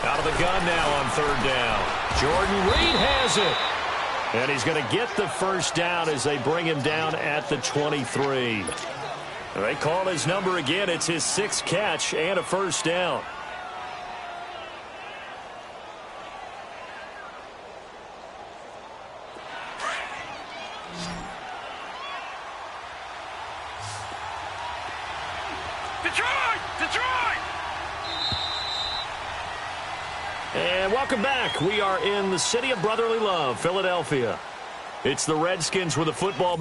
Out of the gun now on 3rd down. Jordan Reed has it. And he's going to get the 1st down as they bring him down at the 23. They call his number again. It's his 6th catch and a 1st down. Detroit! And welcome back. We are in the city of brotherly love, Philadelphia. It's the Redskins with a football.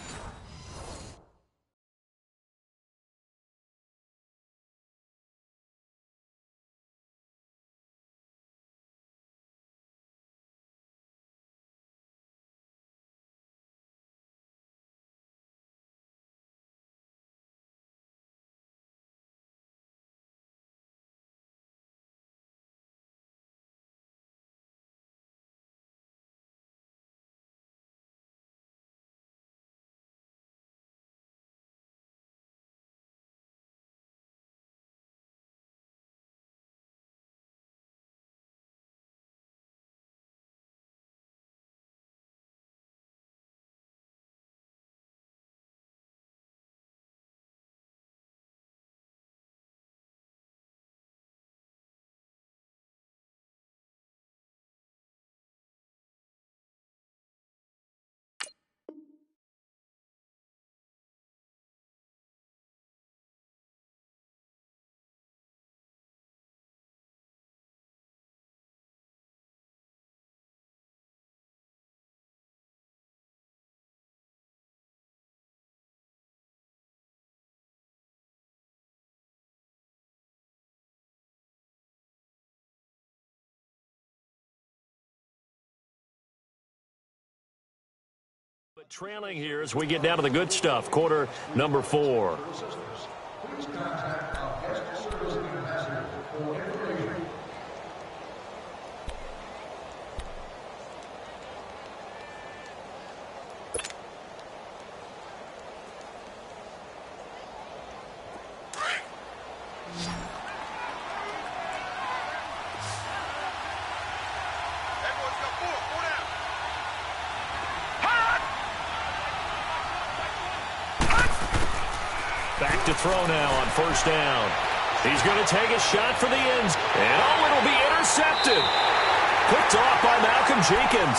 But trailing here as we get down to the good stuff. Quarter number 4. Back to throw now on 1st down. He's going to take a shot for the ends. And it'll be intercepted. Picked off by Malcolm Jenkins.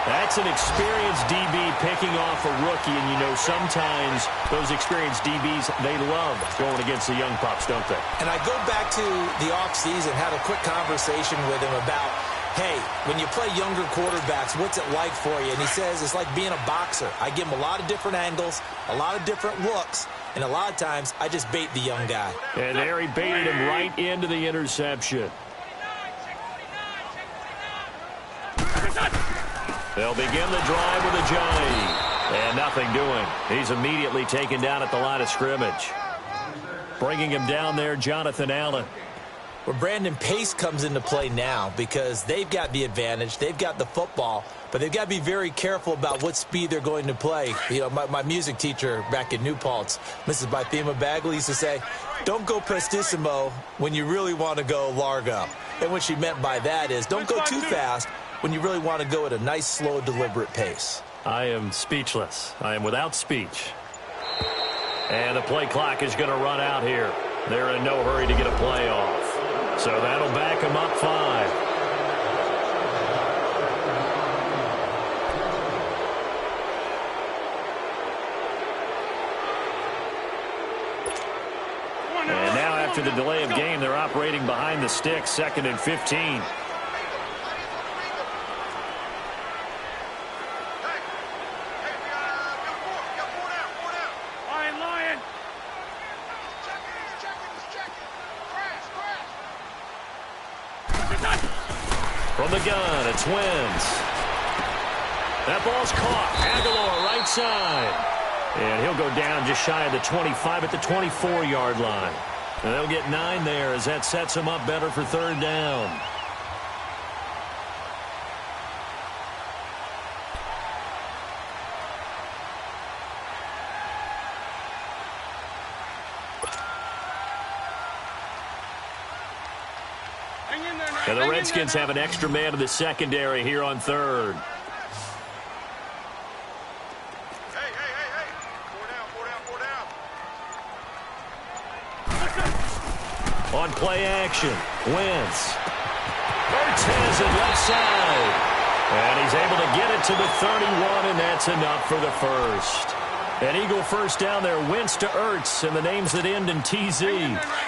That's an experienced DB picking off a rookie. And, you know, sometimes those experienced DBs, they love going against the young pups, don't they? And I go back to the offseason, had a quick conversation with him about, hey, when you play younger quarterbacks, what's it like for you? And he says it's like being a boxer. I give him a lot of different angles, a lot of different looks, and a lot of times I just bait the young guy. And there he baited him right into the interception. They'll begin the drive with a Johnny. And nothing doing. He's immediately taken down at the line of scrimmage. Bringing him down there, Jonathan Allen. Well, Brandon, pace comes into play now because they've got the advantage. They've got the football, but they've got to be very careful about what speed they're going to play. You know, my music teacher back in New Paltz, Mrs. Bythema Bagley, used to say, don't go prestissimo when you really want to go largo. And what she meant by that is don't go too fast when you really want to go at a nice, slow, deliberate pace. I am speechless. I am without speech. And the play clock is going to run out here. They're in no hurry to get a play off. So that'll back him up 5. And now after the delay of game, they're operating behind the sticks, 2nd and 15. From the gun, it's Wentz. That ball's caught. Aguilar, right side. And he'll go down just shy of the 25 at the 24-yard line. And they'll get 9 there as that sets him up better for 3rd down. And the Redskins have an extra man in the secondary here on 3rd. On play action, Wentz. Ertz has it left side. And he's able to get it to the 31, and that's enough for the first. An Eagle first down there, Wentz to Ertz, and the names that end in TZ.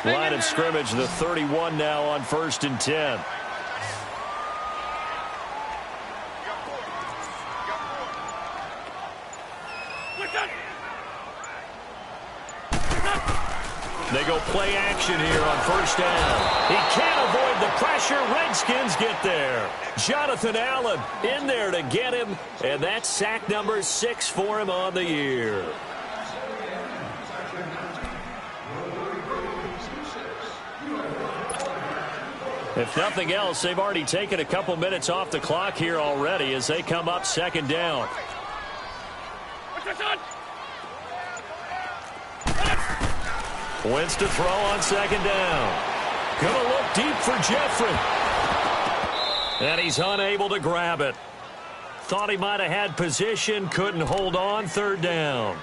Line of scrimmage, the 31 now on 1st and 10. They go play action here on 1st down. He can't avoid the pressure. Redskins get there. Jonathan Allen in there to get him, and that's sack number 6 for him on the year. If nothing else, they've already taken a couple minutes off the clock here already as they come up 2nd down. Wentz to throw on 2nd down. Gonna look deep for Jeffrey. And he's unable to grab it. Thought he might have had position, couldn't hold on, 3rd down.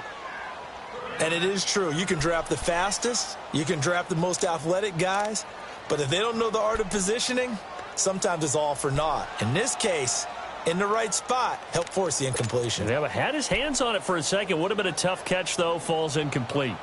And it is true. You can draft the fastest. You can draft the most athletic guys. But if they don't know the art of positioning, sometimes it's all for naught. In this case, in the right spot, help force the incompletion. Yeah, but had his hands on it for a second. Would have been a tough catch, though. Falls incomplete.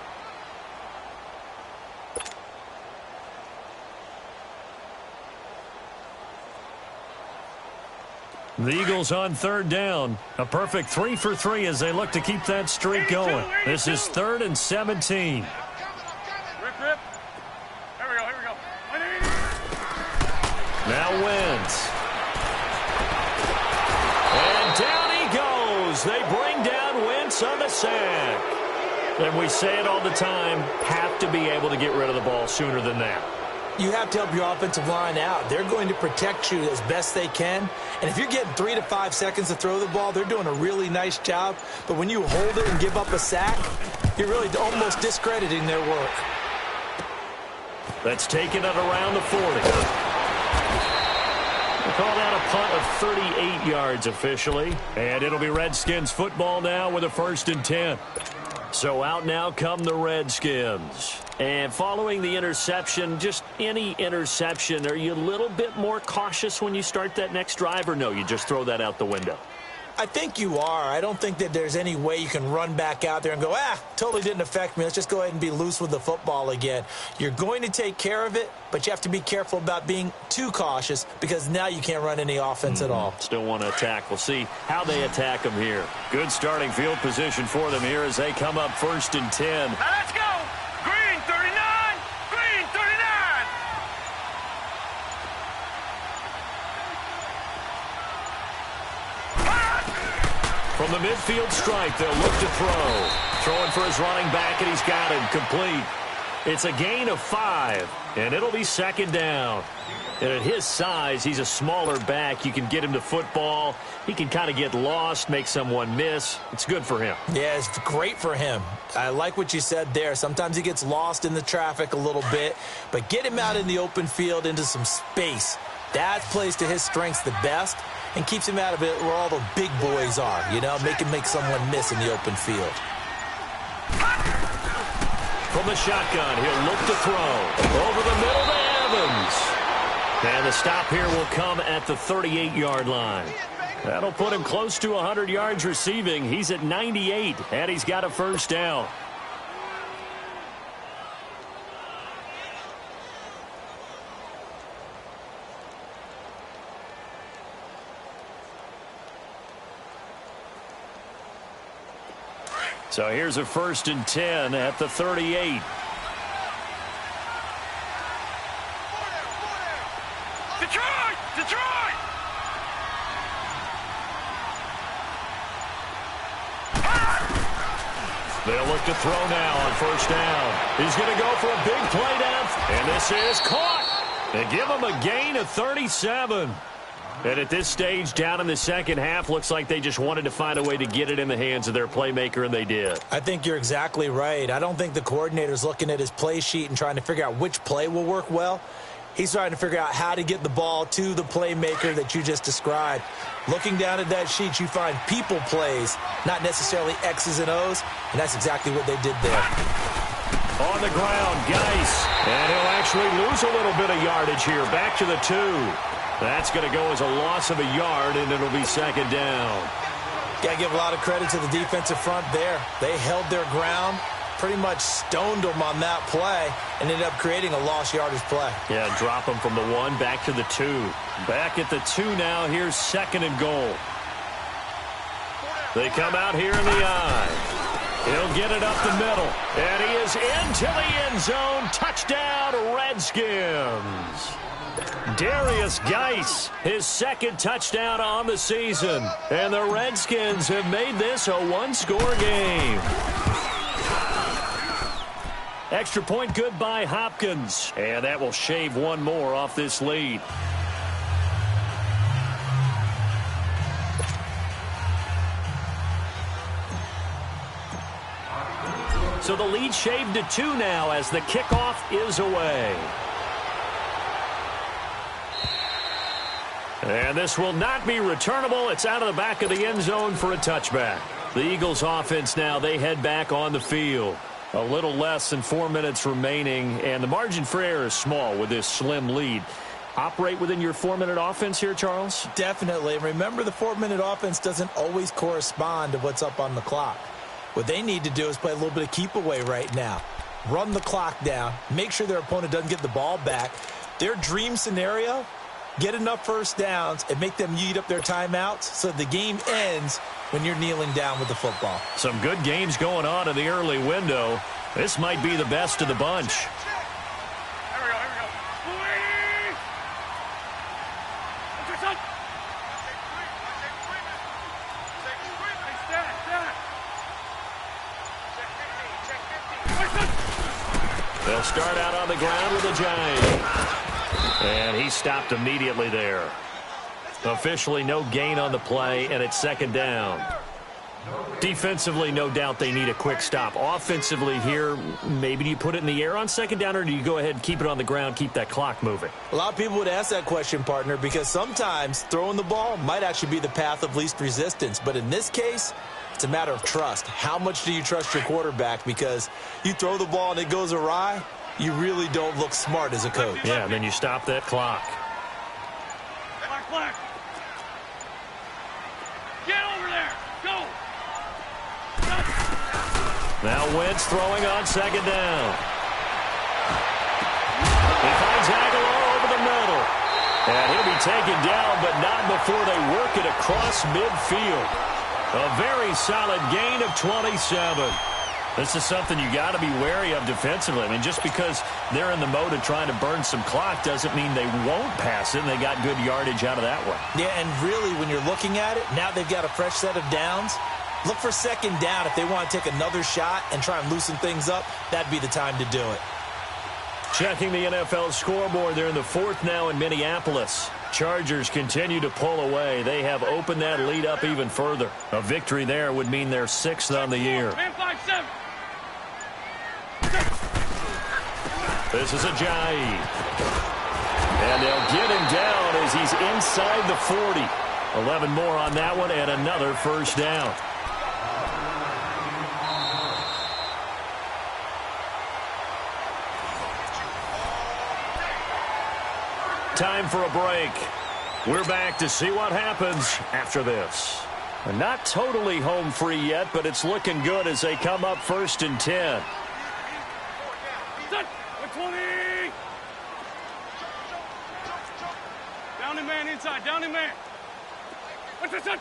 The Eagles on 3rd down. A perfect 3 for 3 as they look to keep that streak going. This is 3rd and 17. Rip. Here we go. Now Wentz. And down he goes. They bring down Wentz on the sack. And we say it all the time, have to be able to get rid of the ball sooner than that. You have to help your offensive line out. They're going to protect you as best they can. And if you're getting 3 to 5 seconds to throw the ball, they're doing a really nice job. But when you hold it and give up a sack, you're really almost discrediting their work. That's taken at around the 40. We'll call that a punt of 38 yards officially. And it'll be Redskins football now with a 1st and 10. So out now come the Redskins. And following the interception, just any interception, are you a little bit more cautious when you start that next drive, or no, you just throw that out the window? I think you are. I don't think that there's any way you can run back out there and go, totally didn't affect me. Let's just go ahead and be loose with the football again. You're going to take care of it, but you have to be careful about being too cautious because now you can't run any offense at all. Still want to attack. We'll see how they attack them here. Good starting field position for them here as they come up 1st and 10. Now let's go. Green 39. Green 39. From the midfield stripe, they'll look to throw. Throwing for his running back, and he's got him complete. It's a gain of 5, and it'll be 2nd down. And at his size, he's a smaller back. You can get him to football. He can kind of get lost, make someone miss. It's good for him. Yeah, it's great for him. I like what you said there. Sometimes he gets lost in the traffic a little bit, but get him out in the open field into some space. That plays to his strengths the best and keeps him out of it where all the big boys are, make someone miss in the open field. From the shotgun, he'll look to throw. Over the middle to Evans. And the stop here will come at the 38-yard line. That'll put him close to 100 yards receiving. He's at 98, and he's got a first down. So here's a 1st and 10 at the 38. Detroit! Detroit! They'll look to throw now on 1st down. He's going to go for a big play down, and this is caught. They give him a gain of 37. And at this stage, down in the second half, looks like they just wanted to find a way to get it in the hands of their playmaker, and they did. I think you're exactly right. I don't think the coordinator's looking at his play sheet and trying to figure out which play will work well. He's trying to figure out how to get the ball to the playmaker that you just described. Looking down at that sheet, you find people plays, not necessarily X's and O's, and that's exactly what they did there. On the ground, Geis, and he'll actually lose a little bit of yardage here. Back to the 2. That's going to go as a loss of a yard, and it'll be 2nd down. Got to give a lot of credit to the defensive front there. They held their ground, pretty much stoned them on that play, and ended up creating a lost yardage play. Yeah, drop them from the 1 back to the 2. Back at the 2 now. Here's 2nd and goal. They come out here in the eye. He'll get it up the middle, and he is into the end zone. Touchdown, Redskins. Darius Geis, his 2nd touchdown on the season. And the Redskins have made this a one-score game. Extra point good by Hopkins. And that will shave one more off this lead. So the lead shaved to 2 now as the kickoff is away. And this will not be returnable. It's out of the back of the end zone for a touchback. The Eagles offense now, they head back on the field. A little less than 4 minutes remaining, and the margin for error is small with this slim lead. Operate within your 4-minute offense here, Charles? Definitely. Remember, the 4-minute offense doesn't always correspond to what's up on the clock. What they need to do is play a little bit of keep away right now. Run the clock down. Make sure their opponent doesn't get the ball back. Their dream scenario, get enough first downs and make them eat up their timeouts so the game ends when you're kneeling down with the football. Some good games going on in the early window. This might be the best of the bunch. Here we go, here we go. Please! What's your son? They'll start out on the ground with a giant. And he stopped immediately there. Officially no gain on the play, and it's 2nd down. Defensively, no doubt they need a quick stop. Offensively here, maybe do you put it in the air on 2nd down, or do you go ahead and keep it on the ground, keep that clock moving? A lot of people would ask that question, partner, because sometimes throwing the ball might actually be the path of least resistance. But in this case, it's a matter of trust. How much do you trust your quarterback? Because you throw the ball and it goes awry, you really don't look smart as a coach. Yeah, then you stop that clock. Black, black. Get over there. Go. Now Wentz throwing on 2nd down. He finds Aguilar over the middle. And he'll be taken down, but not before they work it across midfield. A very solid gain of 27. This is something you got to be wary of defensively. I mean, just because they're in the mode of trying to burn some clock doesn't mean they won't pass it, and they got good yardage out of that one. Yeah, and really, when you're looking at it, now they've got a fresh set of downs. Look for 2nd down. If they want to take another shot and try and loosen things up, that'd be the time to do it. Checking the NFL scoreboard, they're in the 4th now in Minneapolis. Chargers continue to pull away. They have opened that lead up even further. A victory there would mean they're 6th on the year. Man 5-7. This is Ajayi. And they'll get him down as he's inside the 40. 11 more on that one and another first down. Time for a break. We're back to see what happens after this. Not totally home free yet, but it's looking good as they come up 1st and 10. Set. 20. Down the man inside. Down the man. What's the set?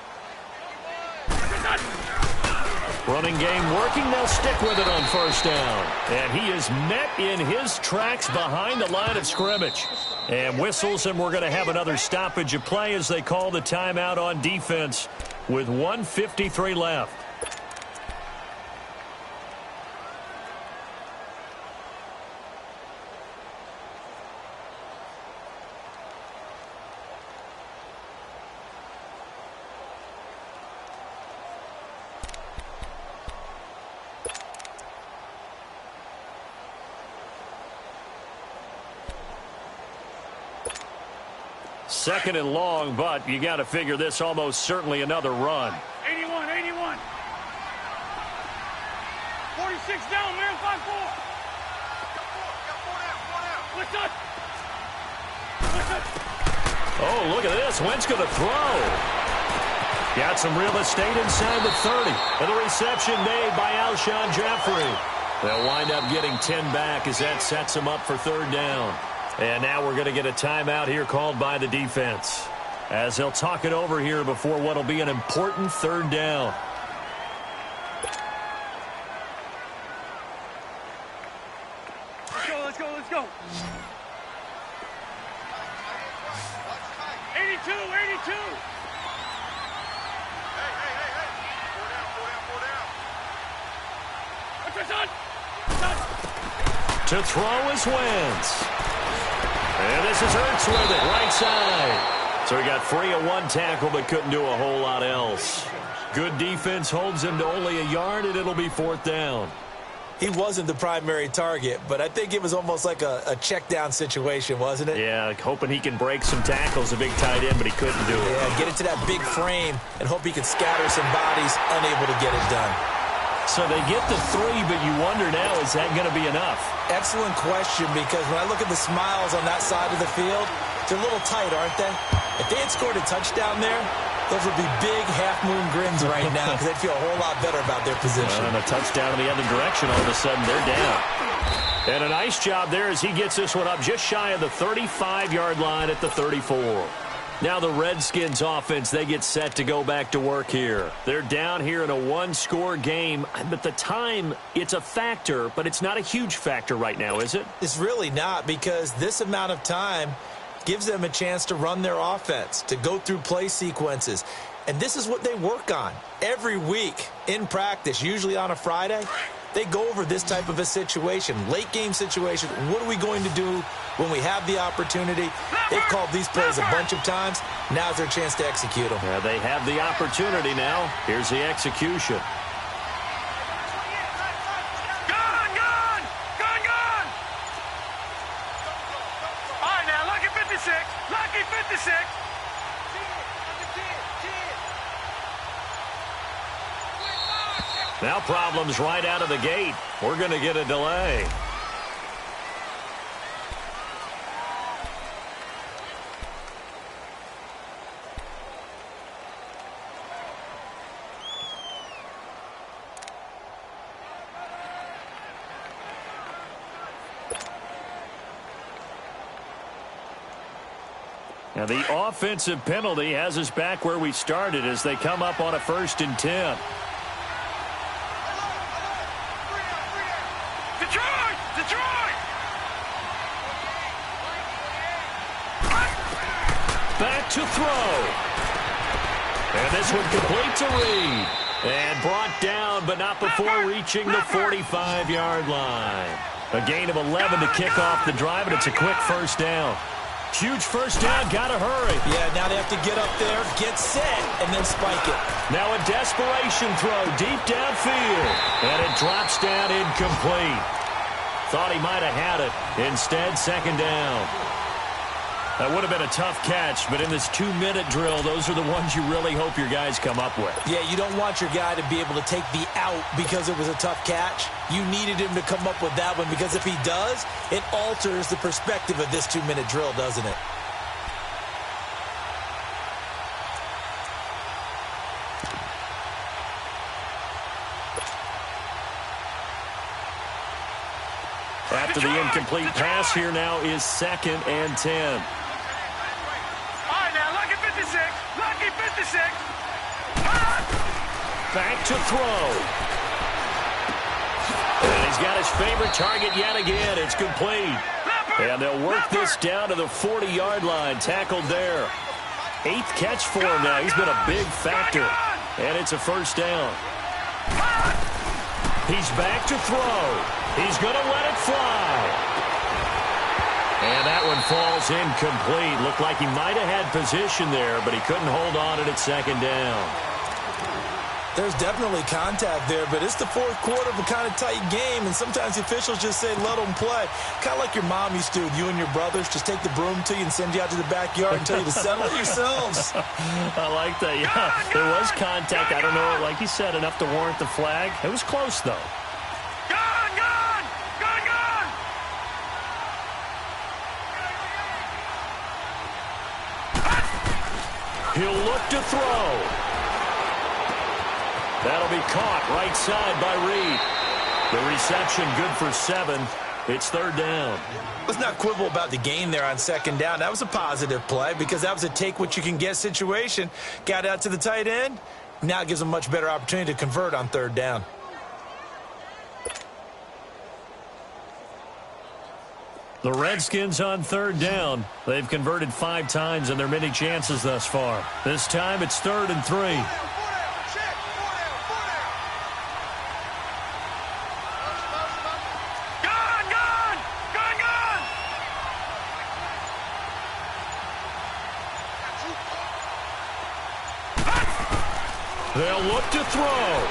Running game working. They'll stick with it on 1st down. And he is met in his tracks behind the line of scrimmage. And whistles, and we're going to have another stoppage of play as they call the timeout on defense with 1:53 left. Second and long, but you got to figure this almost certainly another run. 81, 81. 46 down, man, 5-4. What's up? Oh, look at this. Wentz going to throw. Got some real estate inside the 30. And the reception made by Alshon Jeffrey. They'll wind up getting 10 back as that sets them up for 3rd down. And now we're going to get a timeout here called by the defense as they'll talk it over here before what will be an important 3rd down. Let's go, let's go. 82, 82. Hey. What's the shot? To throw is Wentz. And this is Hurts with it, right side. So he got free of 1 tackle but couldn't do a whole lot else. Good defense holds him to only a yard, and it'll be 4th down. He wasn't the primary target, but I think it was almost like a check down situation, wasn't it? Yeah, hoping he can break some tackles, a big tight end, but he couldn't do it. Yeah, get into that big frame and hope he can scatter some bodies, unable to get it done. So they get the 3, but you wonder now, is that going to be enough? Excellent question, because when I look at the smiles on that side of the field, they're a little tight, aren't they? If they had scored a touchdown there, those would be big half-moon grins right now because they'd feel a whole lot better about their position. And a touchdown in the other direction, all of a sudden they're down. And a nice job there as he gets this one up just shy of the 35-yard line at the 34. Now the Redskins offense, they get set to go back to work here. They're down here in a 1-score game. But the time, it's a factor, but it's not a huge factor right now, is it? It's really not, because this amount of time gives them a chance to run their offense, to go through play sequences. And this is what they work on every week in practice, usually on a Friday. They go over this type of a situation, late game situation. What are we going to do when we have the opportunity? They've called these plays a bunch of times. Now's their chance to execute them. Yeah, they have the opportunity now. Here's the execution. Gone! All right, now, lucky 56. Lucky 56. Now problems right out of the gate. We're going to get a delay. Now the offensive penalty has us back where we started as they come up on a 1st and 10. Detroit! Back to throw. And this one complete to Reed. And brought down, but not before reaching the 45-yard line. A gain of 11 to kick off the drive, and it's a quick 1st down. Huge 1st down, gotta hurry. Yeah, now they have to get up there, get set, and then spike it. Now a desperation throw deep downfield. And it drops down incomplete. Thought he might have had it. Instead, 2nd down. That would have been a tough catch, but in this 2-minute drill, those are the ones you really hope your guys come up with. Yeah, you don't want your guy to be able to take the out because it was a tough catch. You needed him to come up with that one, because if he does, it alters the perspective of this 2-minute drill, doesn't it? After the incomplete pass, here now is 2nd and 10. All right, now, lucky 56. Lucky 56. Back to throw. And he's got his favorite target yet again. It's complete. And they'll work this down to the 40-yard line. Tackled there. 8th catch for him now. He's been a big factor. And it's a first down. He's back to throw. He's going to let it fly. And that one falls incomplete. Looked like he might have had position there, but he couldn't hold on to it at 2nd down. There's definitely contact there, but it's the 4th quarter of a kind of tight game, and sometimes the officials just say, let them play. Kind of like your mom used to with you and your brothers. Just take the broom to you and send you out to the backyard and tell you to settle it yourselves. I like that, yeah. There was contact. I don't know, like you said, enough to warrant the flag. It was close, though. Gone! Gone! Gone! Gone! He'll look to throw. That'll be caught right side by Reed. The reception good for 7. It's 3rd down. Let's not quibble about the gain there on 2nd down. That was a positive play because that was a take-what-you-can-get situation. Got out to the tight end. Now it gives them a much better opportunity to convert on 3rd down. The Redskins on 3rd down. They've converted 5 times in their many chances thus far. This time it's 3rd and 3. They'll look to throw.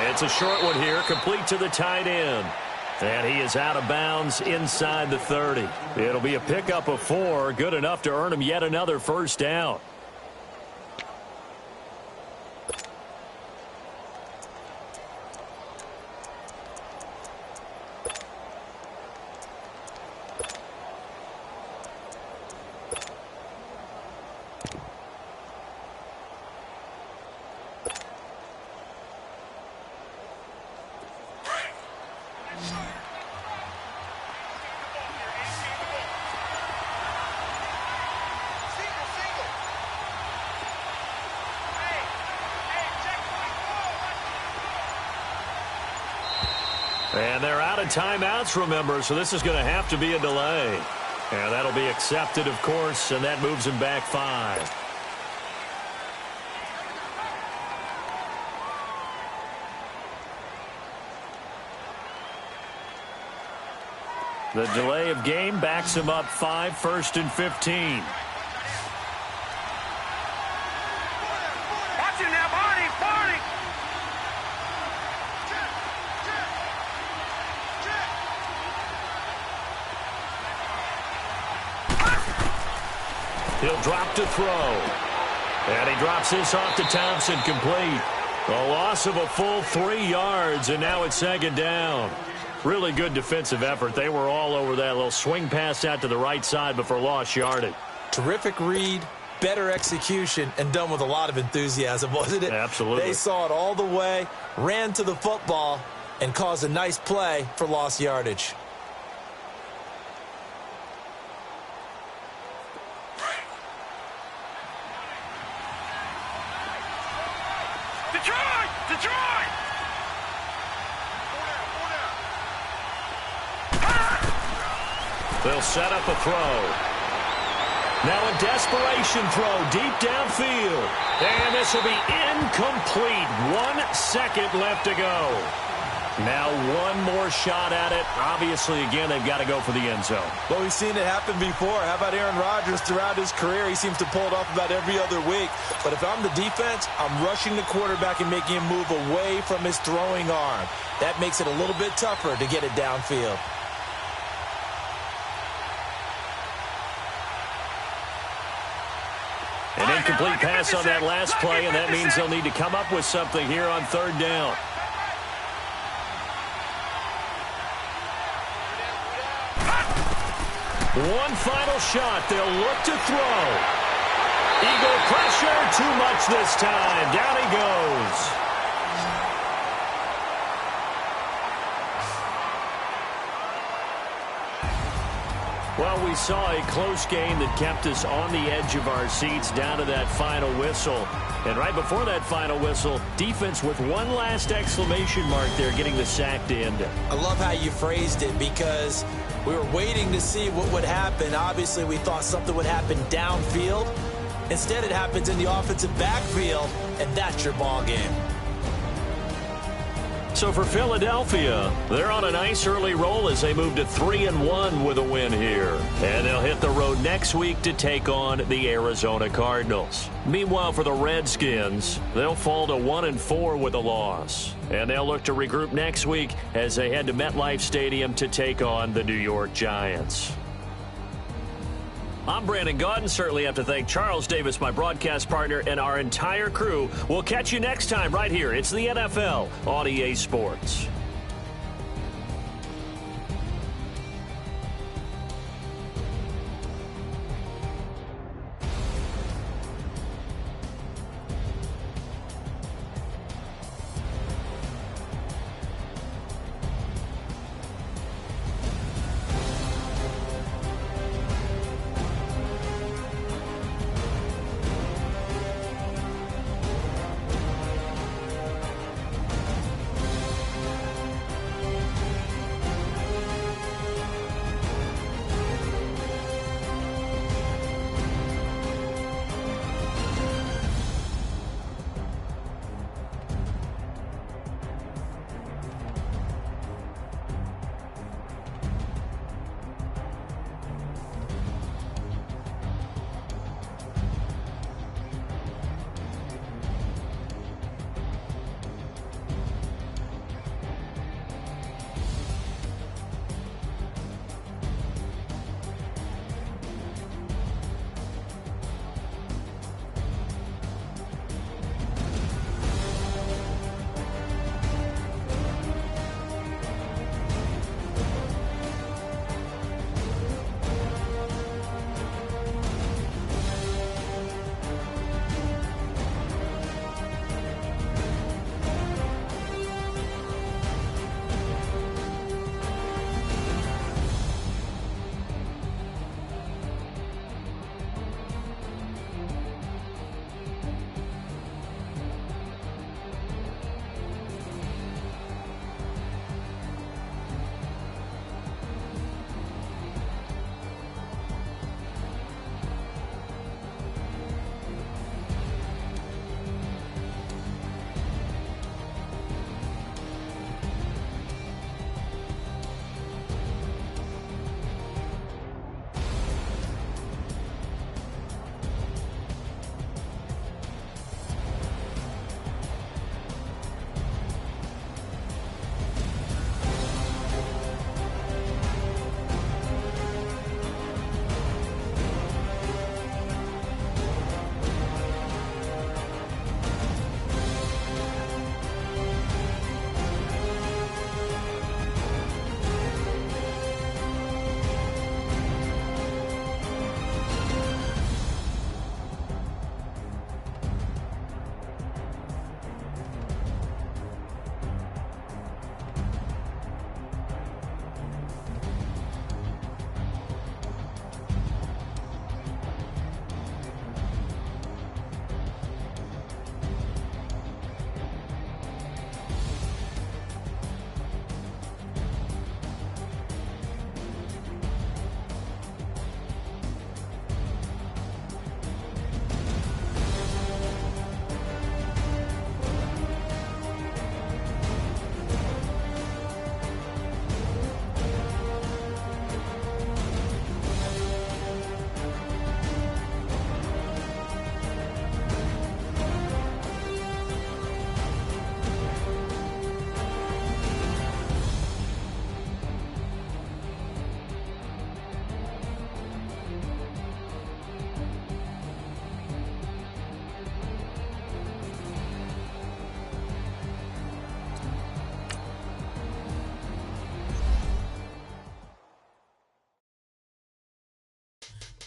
It's a short one here, complete to the tight end. And he is out of bounds inside the 30. It'll be a pickup of 4, good enough to earn him yet another first down. And they're out of timeouts, remember, so this is going to have to be a delay. And that'll be accepted, of course, and that moves him back 5. The delay of game backs him up 5, 1st and 15. Watch him now, Barney! Barney! He'll drop to throw. And he drops this off to Thompson, complete. A loss of a full 3 yards, and now it's 2nd down. Really good defensive effort. They were all over that little swing pass out to the right side before lost yardage. Terrific read, better execution, and done with a lot of enthusiasm, wasn't it? Absolutely. They saw it all the way, ran to the football, and caused a nice play for lost yardage. Detroit! Detroit! They'll set up a throw. Now a desperation throw deep downfield. And this will be incomplete. 1 second left to go. Now one more shot at it. Obviously, again, they've got to go for the end zone. Well, we've seen it happen before. How about Aaron Rodgers throughout his career? He seems to pull it off about every other week. But if I'm the defense, I'm rushing the quarterback and making him move away from his throwing arm. That makes it a little bit tougher to get it downfield. An incomplete pass on that last play, and that means they'll need to come up with something here on 3rd down. One final shot. They'll look to throw. Eagle pressure. Too much this time. Down he goes. saw a close game that kept us on the edge of our seats down to that final whistle. And right before that final whistle, defense with one last exclamation mark there, getting the sack to end it. I love how you phrased it, because we were waiting to see what would happen. Obviously, we thought something would happen downfield. Instead, it happens in the offensive backfield, and that's your ball game. So for Philadelphia, they're on a nice early roll as they move to 3-1 with a win here. And they'll hit the road next week to take on the Arizona Cardinals. Meanwhile, for the Redskins, they'll fall to 1-4 with a loss. And they'll look to regroup next week as they head to MetLife Stadium to take on the New York Giants. I'm Brandon Gaudin. Certainly have to thank Charles Davis, my broadcast partner, and our entire crew. We'll catch you next time right here. It's the NFL on EA Sports.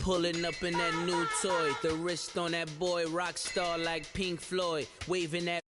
Pulling up in that new toy, the wrist on that boy, rock star like Pink Floyd, waving that